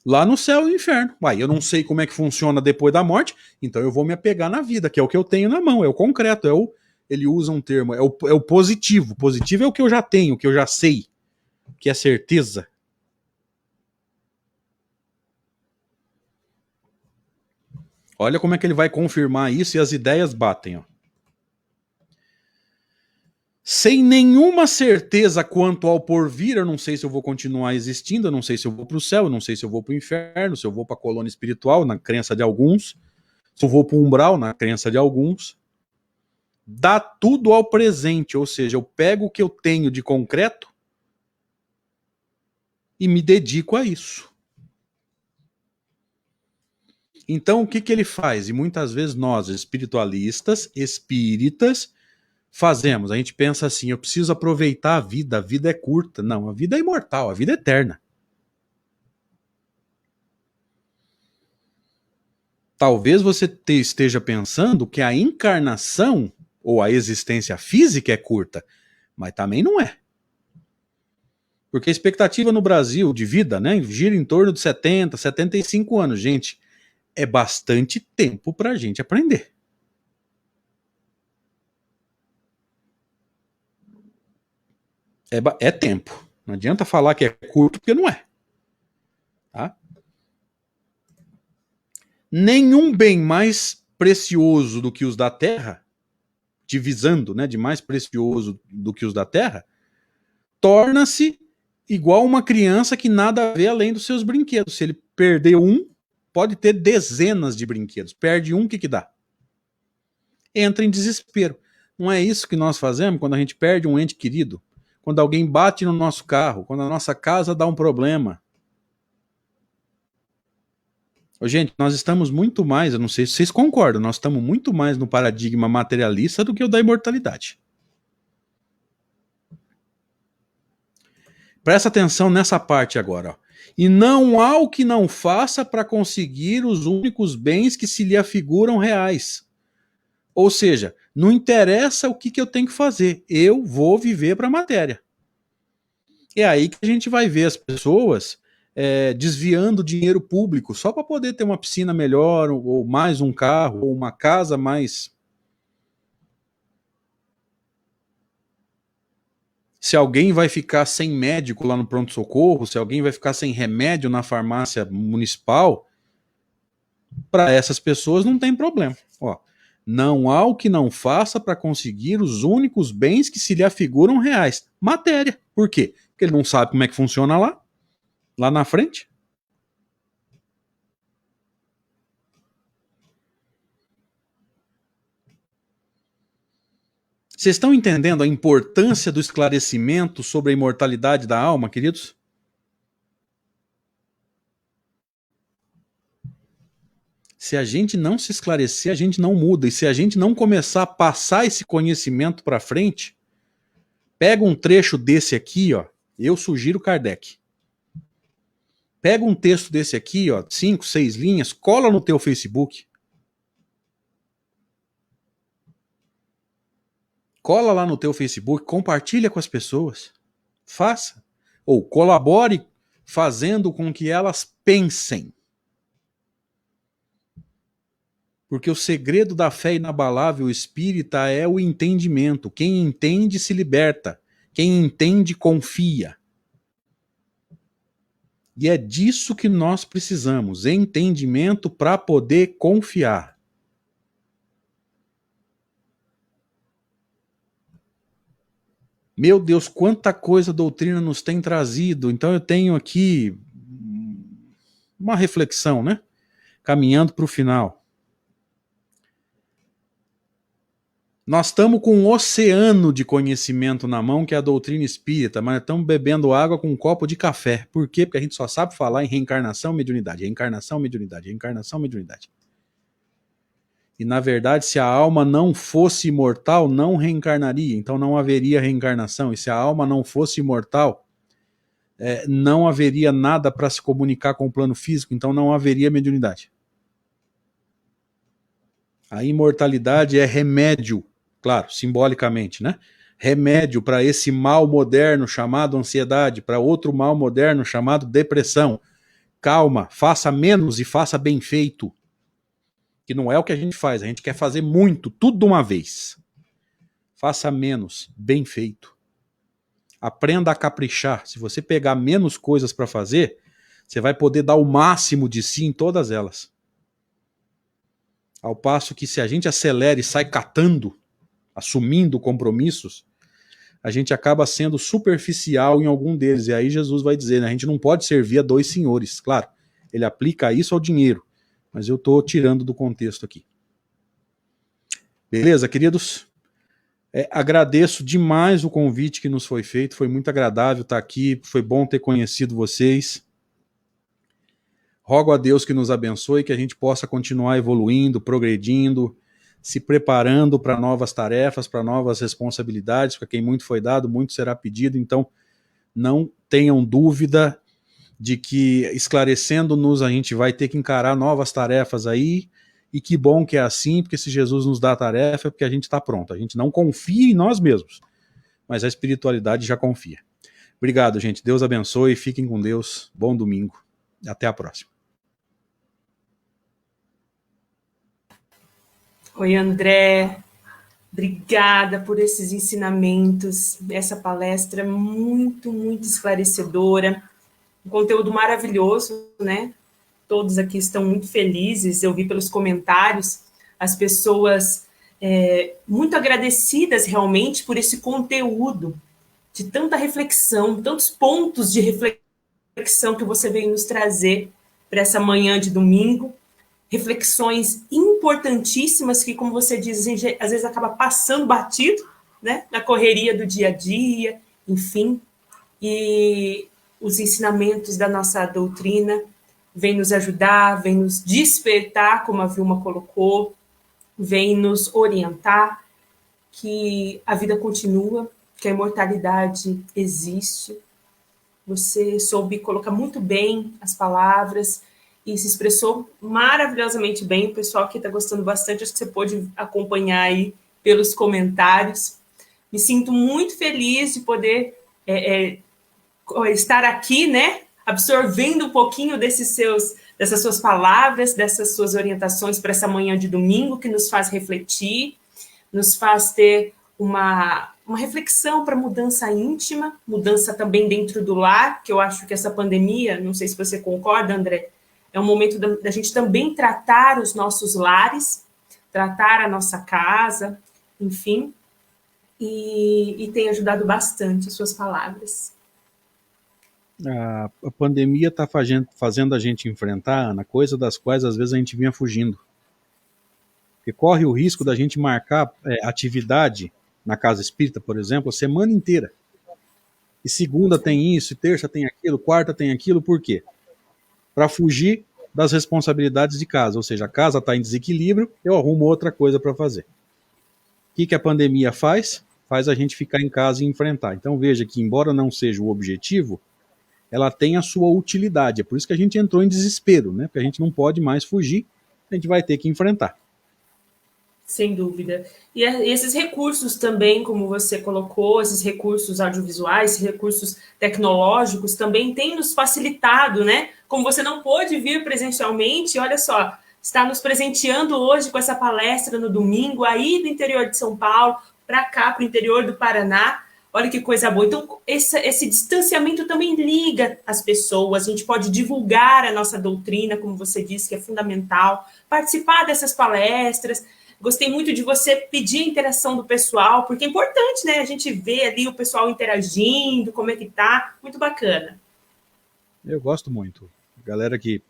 lá no céu e inferno. Eu não sei como é que funciona depois da morte, então eu vou me apegar na vida, que é o que eu tenho na mão, é o concreto, ele usa um termo, é o positivo. Positivo é o que eu já tenho, o que eu já sei, que é certeza. Olha como é que ele vai confirmar isso e as ideias batem, ó. Sem nenhuma certeza quanto ao porvir, eu não sei se eu vou continuar existindo, eu não sei se eu vou para o céu, eu não sei se eu vou para o inferno, se eu vou para a colônia espiritual, na crença de alguns, se eu vou para o umbral, na crença de alguns. Dá tudo ao presente, ou seja, eu pego o que eu tenho de concreto e me dedico a isso. Então, o que ele faz? E muitas vezes nós, espiritualistas, espíritas, fazemos. A gente pensa assim, eu preciso aproveitar a vida é curta. Não, a vida é imortal, a vida é eterna. Talvez você esteja pensando que a encarnação ou a existência física é curta, mas também não é. Porque a expectativa no Brasil de vida, né, gira em torno de 70, 75 anos. Gente, é bastante tempo para a gente aprender. É tempo. Não adianta falar que é curto, porque não é. Tá? Nenhum bem mais precioso do que os da terra, divisando, né, de mais precioso do que os da terra, torna-se igual uma criança que nada vê além dos seus brinquedos. Se ele perder um, pode ter dezenas de brinquedos. Perde um, o que dá? Entra em desespero. Não é isso que nós fazemos quando a gente perde um ente querido? Quando alguém bate no nosso carro, quando a nossa casa dá um problema. Gente, nós estamos muito mais, eu não sei se vocês concordam, nós estamos muito mais no paradigma materialista do que o da imortalidade. Presta atenção nessa parte agora. Ó. E não há o que não faça para conseguir os únicos bens que se lhe afiguram reais. Ou seja, não interessa o que eu tenho que fazer, eu vou viver para a matéria. É aí que a gente vai ver as pessoas desviando dinheiro público só para poder ter uma piscina melhor, ou mais um carro, ou uma casa mais. Se alguém vai ficar sem médico lá no pronto-socorro, se alguém vai ficar sem remédio na farmácia municipal, para essas pessoas não tem problema. Ó, não há o que não faça para conseguir os únicos bens que se lhe afiguram reais. Matéria. Por quê? Porque ele não sabe como é que funciona lá na frente. Vocês estão entendendo a importância do esclarecimento sobre a imortalidade da alma, queridos? Se a gente não se esclarecer, a gente não muda. E se a gente não começar a passar esse conhecimento para frente, pega um trecho desse aqui, ó. Eu sugiro Kardec. Pega um texto desse aqui, ó, 5, 6 linhas, cola no teu Facebook. Cola lá no teu Facebook, compartilha com as pessoas. Faça. Ou colabore fazendo com que elas pensem. Porque o segredo da fé inabalável espírita é o entendimento. Quem entende se liberta. Quem entende confia. E é disso que nós precisamos, entendimento para poder confiar. Meu Deus, quanta coisa a doutrina nos tem trazido. Então eu tenho aqui uma reflexão, né? Caminhando para o final. Nós estamos com um oceano de conhecimento na mão, que é a doutrina espírita, mas estamos bebendo água com um copo de café. Por quê? Porque a gente só sabe falar em reencarnação, mediunidade, reencarnação, mediunidade, reencarnação, mediunidade. E, na verdade, se a alma não fosse imortal, não reencarnaria. Então não haveria reencarnação. E se a alma não fosse imortal, não haveria nada para se comunicar com o plano físico. Então não haveria mediunidade. A imortalidade é remédio, claro, simbolicamente, né? Remédio para esse mal moderno chamado ansiedade, para outro mal moderno chamado depressão. Calma, faça menos e faça bem feito. Que não é o que a gente faz, a gente quer fazer muito, tudo de uma vez. Faça menos, bem feito. Aprenda a caprichar. Se você pegar menos coisas para fazer, você vai poder dar o máximo de si em todas elas. Ao passo que se a gente acelera e sai catando, assumindo compromissos, a gente acaba sendo superficial em algum deles. E aí Jesus vai dizer, né, a gente não pode servir a dois senhores. Claro, ele aplica isso ao dinheiro, mas eu estou tirando do contexto aqui. Beleza, queridos? Agradeço demais o convite que nos foi feito, foi muito agradável estar aqui, foi bom ter conhecido vocês. Rogo a Deus que nos abençoe, que a gente possa continuar evoluindo, progredindo, se preparando para novas tarefas, para novas responsabilidades, para quem muito foi dado, muito será pedido. Então, não tenham dúvida de que, esclarecendo-nos, a gente vai ter que encarar novas tarefas aí, e que bom que é assim, porque se Jesus nos dá a tarefa, é porque a gente está pronto. A gente não confia em nós mesmos, mas a espiritualidade já confia. Obrigado, gente. Deus abençoe, fiquem com Deus. Bom domingo. Até a próxima. Oi, André. Obrigada por esses ensinamentos, essa palestra muito, muito esclarecedora. Um conteúdo maravilhoso, né? Todos aqui estão muito felizes. Eu vi pelos comentários as pessoas muito agradecidas realmente por esse conteúdo, de tanta reflexão, tantos pontos de reflexão que você veio nos trazer para essa manhã de domingo. Reflexões importantíssimas que, como você diz, às vezes acaba passando batido, né, na correria do dia a dia, enfim. E os ensinamentos da nossa doutrina vêm nos ajudar, vêm nos despertar, como a Vilma colocou, vêm nos orientar que a vida continua, que a imortalidade existe. Você soube colocar muito bem as palavras e se expressou maravilhosamente bem. O pessoal aqui está gostando bastante, acho que você pôde acompanhar aí pelos comentários. Me sinto muito feliz de poder estar aqui, né, absorvendo um pouquinho dessas suas palavras, dessas suas orientações para essa manhã de domingo, que nos faz refletir, nos faz ter uma reflexão para mudança íntima, mudança também dentro do lar, que eu acho que essa pandemia, não sei se você concorda, André, é um momento da gente também tratar os nossos lares, tratar a nossa casa, enfim, e tem ajudado bastante as suas palavras. A pandemia está fazendo a gente enfrentar, Ana, coisa das quais às vezes a gente vinha fugindo. Porque corre o risco da gente marcar atividade na casa espírita, por exemplo, a semana inteira. E segunda tem isso, e terça tem aquilo, quarta tem aquilo, por quê? Para fugir das responsabilidades de casa, ou seja, a casa está em desequilíbrio, eu arrumo outra coisa para fazer. O que a pandemia faz? Faz a gente ficar em casa e enfrentar. Então veja que, embora não seja o objetivo, ela tem a sua utilidade. É por isso que a gente entrou em desespero, né? Porque a gente não pode mais fugir, a gente vai ter que enfrentar. Sem dúvida. E esses recursos também, como você colocou, esses recursos audiovisuais, esses recursos tecnológicos também têm nos facilitado, né? Como você não pôde vir presencialmente, olha só, está nos presenteando hoje com essa palestra no domingo, aí do interior de São Paulo, para cá, para o interior do Paraná. Olha que coisa boa. Então, esse distanciamento também liga as pessoas. A gente pode divulgar a nossa doutrina, como você disse, que é fundamental. Participar dessas palestras. Gostei muito de você pedir a interação do pessoal, porque é importante, né? A gente ver ali o pessoal interagindo, como é que tá. Muito bacana. Eu gosto muito. A galera que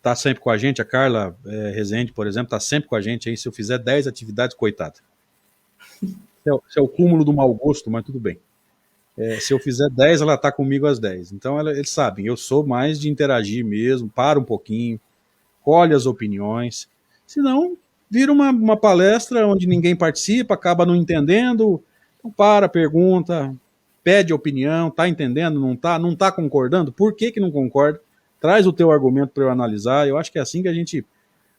tá sempre com a gente, a Carla Rezende, por exemplo, tá sempre com a gente aí. Se eu fizer 10 atividades, coitada. Isso é o cúmulo do mau gosto, mas tudo bem. Se eu fizer 10, ela tá comigo às 10. Então, eles sabem, eu sou mais de interagir mesmo, para um pouquinho, colhe as opiniões. Senão, vira uma palestra onde ninguém participa, acaba não entendendo. Então, pergunta, pede opinião, tá entendendo, não tá concordando? Por que não concorda? Traz o teu argumento para eu analisar. Eu acho que é assim que a gente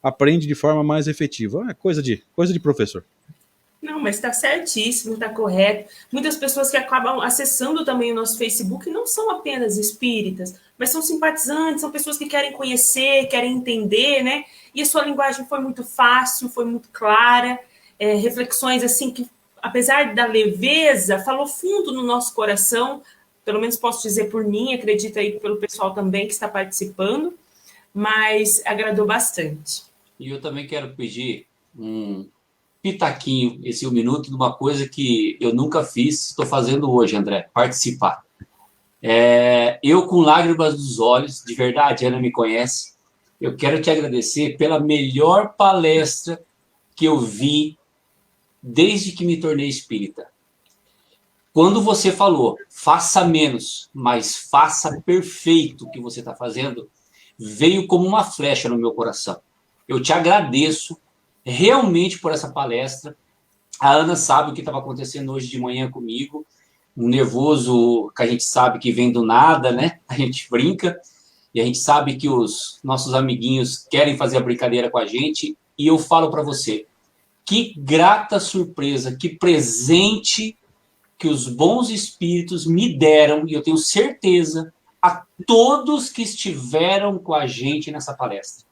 aprende de forma mais efetiva. É coisa de professor. Não, mas está certíssimo, está correto. Muitas pessoas que acabam acessando também o nosso Facebook não são apenas espíritas, mas são simpatizantes, são pessoas que querem conhecer, querem entender, né? E a sua linguagem foi muito fácil, foi muito clara, reflexões assim que, apesar da leveza, falou fundo no nosso coração, pelo menos posso dizer por mim, acredito aí pelo pessoal também que está participando, mas agradou bastante. E eu também quero pedir um pitaquinho, esse 1 minuto, de uma coisa que eu nunca fiz, estou fazendo hoje, André, participar. Eu com lágrimas nos olhos, de verdade, a Ana me conhece, eu quero te agradecer pela melhor palestra que eu vi desde que me tornei espírita. Quando você falou, faça menos, mas faça perfeito o que você está fazendo, veio como uma flecha no meu coração. Eu te agradeço realmente por essa palestra. A Ana sabe o que estava acontecendo hoje de manhã comigo, um nervoso que a gente sabe que vem do nada, né? A gente brinca e a gente sabe que os nossos amiguinhos querem fazer a brincadeira com a gente, e eu falo para você, que grata surpresa, que presente que os bons espíritos me deram, e eu tenho certeza, a todos que estiveram com a gente nessa palestra.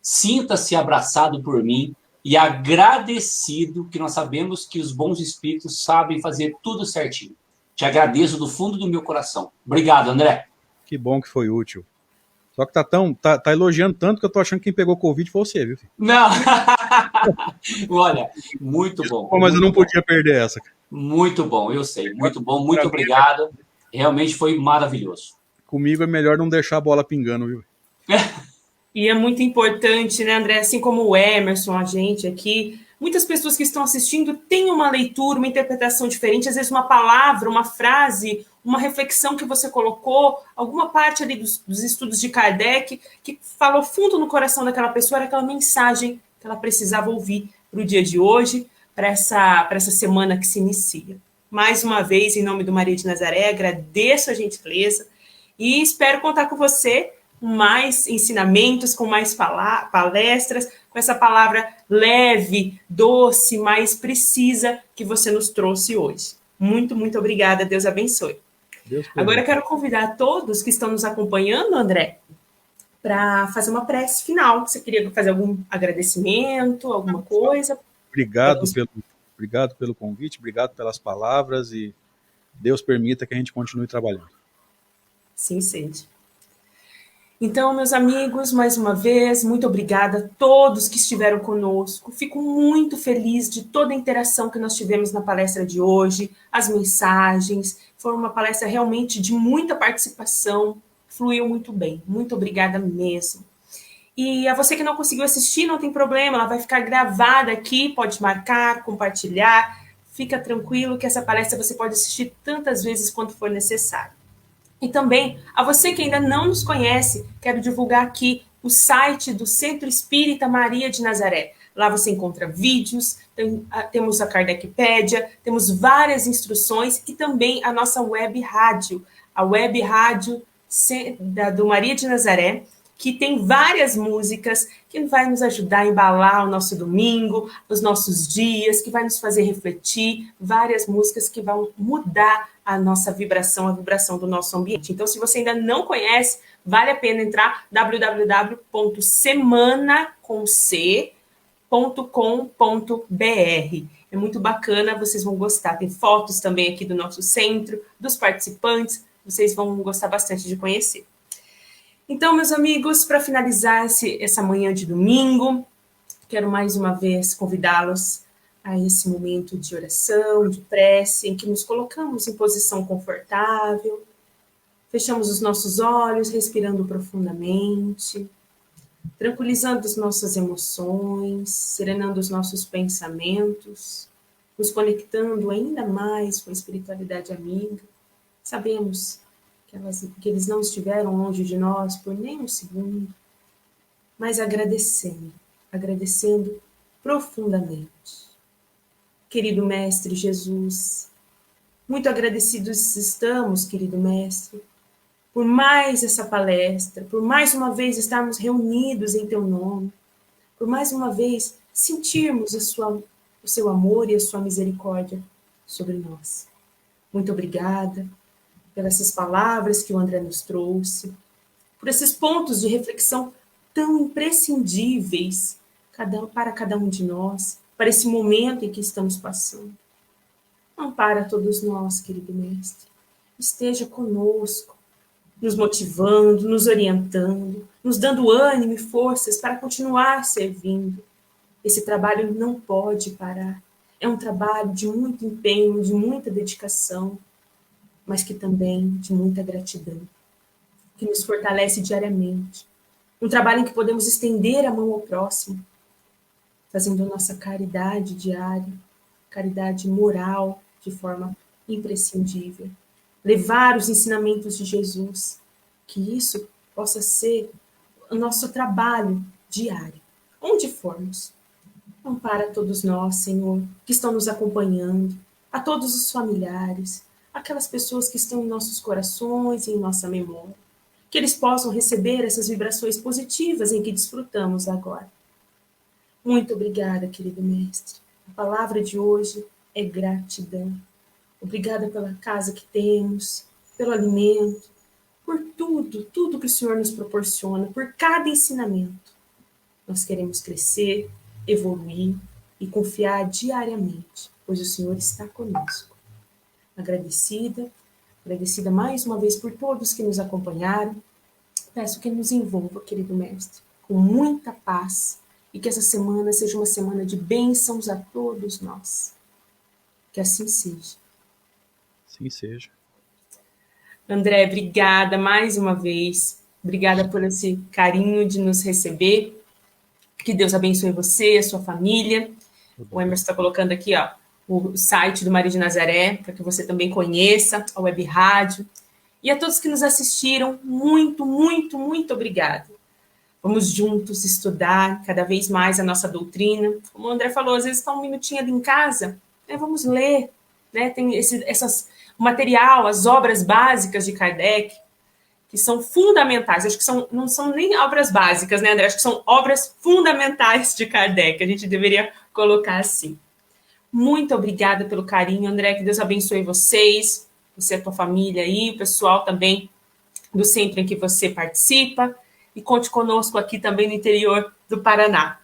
Sinta-se abraçado por mim e agradecido, que nós sabemos que os bons espíritos sabem fazer tudo certinho. Te agradeço do fundo do meu coração. Obrigado, André. Que bom que foi útil. Só que tá elogiando tanto que eu tô achando que quem pegou Covid foi você, viu? Não! Olha, muito bom. Desculpa, mas eu não podia perder essa. Muito bom, eu sei. Muito bom, muito obrigado. Realmente foi maravilhoso. Comigo é melhor não deixar a bola pingando, viu? E é muito importante, né, André? Assim como o Emerson, a gente aqui, muitas pessoas que estão assistindo têm uma leitura, uma interpretação diferente, às vezes uma palavra, uma frase, uma reflexão que você colocou, alguma parte ali dos estudos de Kardec que falou fundo no coração daquela pessoa, era aquela mensagem que ela precisava ouvir para o dia de hoje, para essa semana que se inicia. Mais uma vez, em nome do Maria de Nazaré, agradeço a gentileza e espero contar com você com mais ensinamentos, com mais palestras, com essa palavra leve, doce, mais precisa que você nos trouxe hoje. Muito, muito obrigada. Deus abençoe. Agora eu quero convidar todos que estão nos acompanhando, André, para fazer uma prece final. Você queria fazer algum agradecimento, alguma coisa? Obrigado pelo convite, obrigado pelas palavras e Deus permita que a gente continue trabalhando. Sim, seja. Então, meus amigos, mais uma vez, muito obrigada a todos que estiveram conosco. Fico muito feliz de toda a interação que nós tivemos na palestra de hoje, as mensagens. Foi uma palestra realmente de muita participação, fluiu muito bem. Muito obrigada mesmo. E a você que não conseguiu assistir, não tem problema, ela vai ficar gravada aqui, pode marcar, compartilhar. Fica tranquilo que essa palestra você pode assistir tantas vezes quanto for necessário. E também, a você que ainda não nos conhece, quero divulgar aqui o site do Centro Espírita Maria de Nazaré. Lá você encontra vídeos, temos a Kardecpédia, temos várias instruções e também a nossa web rádio, a web rádio do Maria de Nazaré, que tem várias músicas que vai nos ajudar a embalar o nosso domingo, os nossos dias, que vai nos fazer refletir, várias músicas que vão mudar a nossa vibração, a vibração do nosso ambiente. Então, se você ainda não conhece, vale a pena entrar www.semana.com.br. É muito bacana, vocês vão gostar. Tem fotos também aqui do nosso centro, dos participantes, vocês vão gostar bastante de conhecer. Então, meus amigos, para finalizar essa manhã de domingo, quero mais uma vez convidá-los a esse momento de oração, de prece, em que nos colocamos em posição confortável, fechamos os nossos olhos, respirando profundamente, tranquilizando as nossas emoções, serenando os nossos pensamentos, nos conectando ainda mais com a espiritualidade amiga. Sabemos que eles não estiveram longe de nós por nem um segundo, mas agradecendo profundamente. Querido Mestre Jesus, muito agradecidos estamos, querido Mestre, por mais essa palestra, por mais uma vez estarmos reunidos em Teu nome, por mais uma vez sentirmos o Seu amor e a Sua misericórdia sobre nós. Muito obrigada pelas essas palavras que o André nos trouxe, por esses pontos de reflexão tão imprescindíveis para cada um de nós, para esse momento em que estamos passando. Ampara todos nós, querido Mestre. Esteja conosco, nos motivando, nos orientando, nos dando ânimo e forças para continuar servindo. Esse trabalho não pode parar. É um trabalho de muito empenho, de muita dedicação, mas que também de muita gratidão, que nos fortalece diariamente. Um trabalho em que podemos estender a mão ao próximo, fazendo a nossa caridade diária, caridade moral, de forma imprescindível. Levar os ensinamentos de Jesus, que isso possa ser o nosso trabalho diário, onde formos. Ampara todos nós, Senhor, que estão nos acompanhando, a todos os familiares, aquelas pessoas que estão em nossos corações e em nossa memória, que eles possam receber essas vibrações positivas em que desfrutamos agora. Muito obrigada, querido Mestre. A palavra de hoje é gratidão. Obrigada pela casa que temos, pelo alimento, por tudo que o Senhor nos proporciona, por cada ensinamento. Nós queremos crescer, evoluir e confiar diariamente, pois o Senhor está conosco. Agradecida mais uma vez por todos que nos acompanharam. Peço que nos envolva, querido Mestre, com muita paz e que essa semana seja uma semana de bênçãos a todos nós. Que assim seja. Assim seja. André, obrigada mais uma vez. Obrigada por esse carinho de nos receber. Que Deus abençoe você, a sua família. O Emerson está colocando aqui, ó, o site do Maria de Nazaré, para que você também conheça, a web rádio. E a todos que nos assistiram, muito, muito, muito obrigada. Vamos juntos estudar cada vez mais a nossa doutrina. Como o André falou, às vezes está um minutinho ali em casa, né? Vamos ler. Né? Tem o material, as obras básicas de Kardec, que são fundamentais. Acho que não são nem obras básicas, né, André? Acho que são obras fundamentais de Kardec. A gente deveria colocar assim. Muito obrigada pelo carinho, André. Que Deus abençoe vocês, você e a tua família aí, o pessoal também do centro em que você participa. E conte conosco aqui também no interior do Paraná.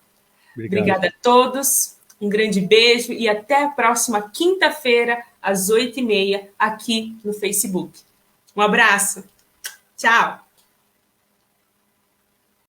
Obrigada a todos. Um grande beijo e até a próxima quinta-feira, às 8h30, aqui no Facebook. Um abraço. Tchau.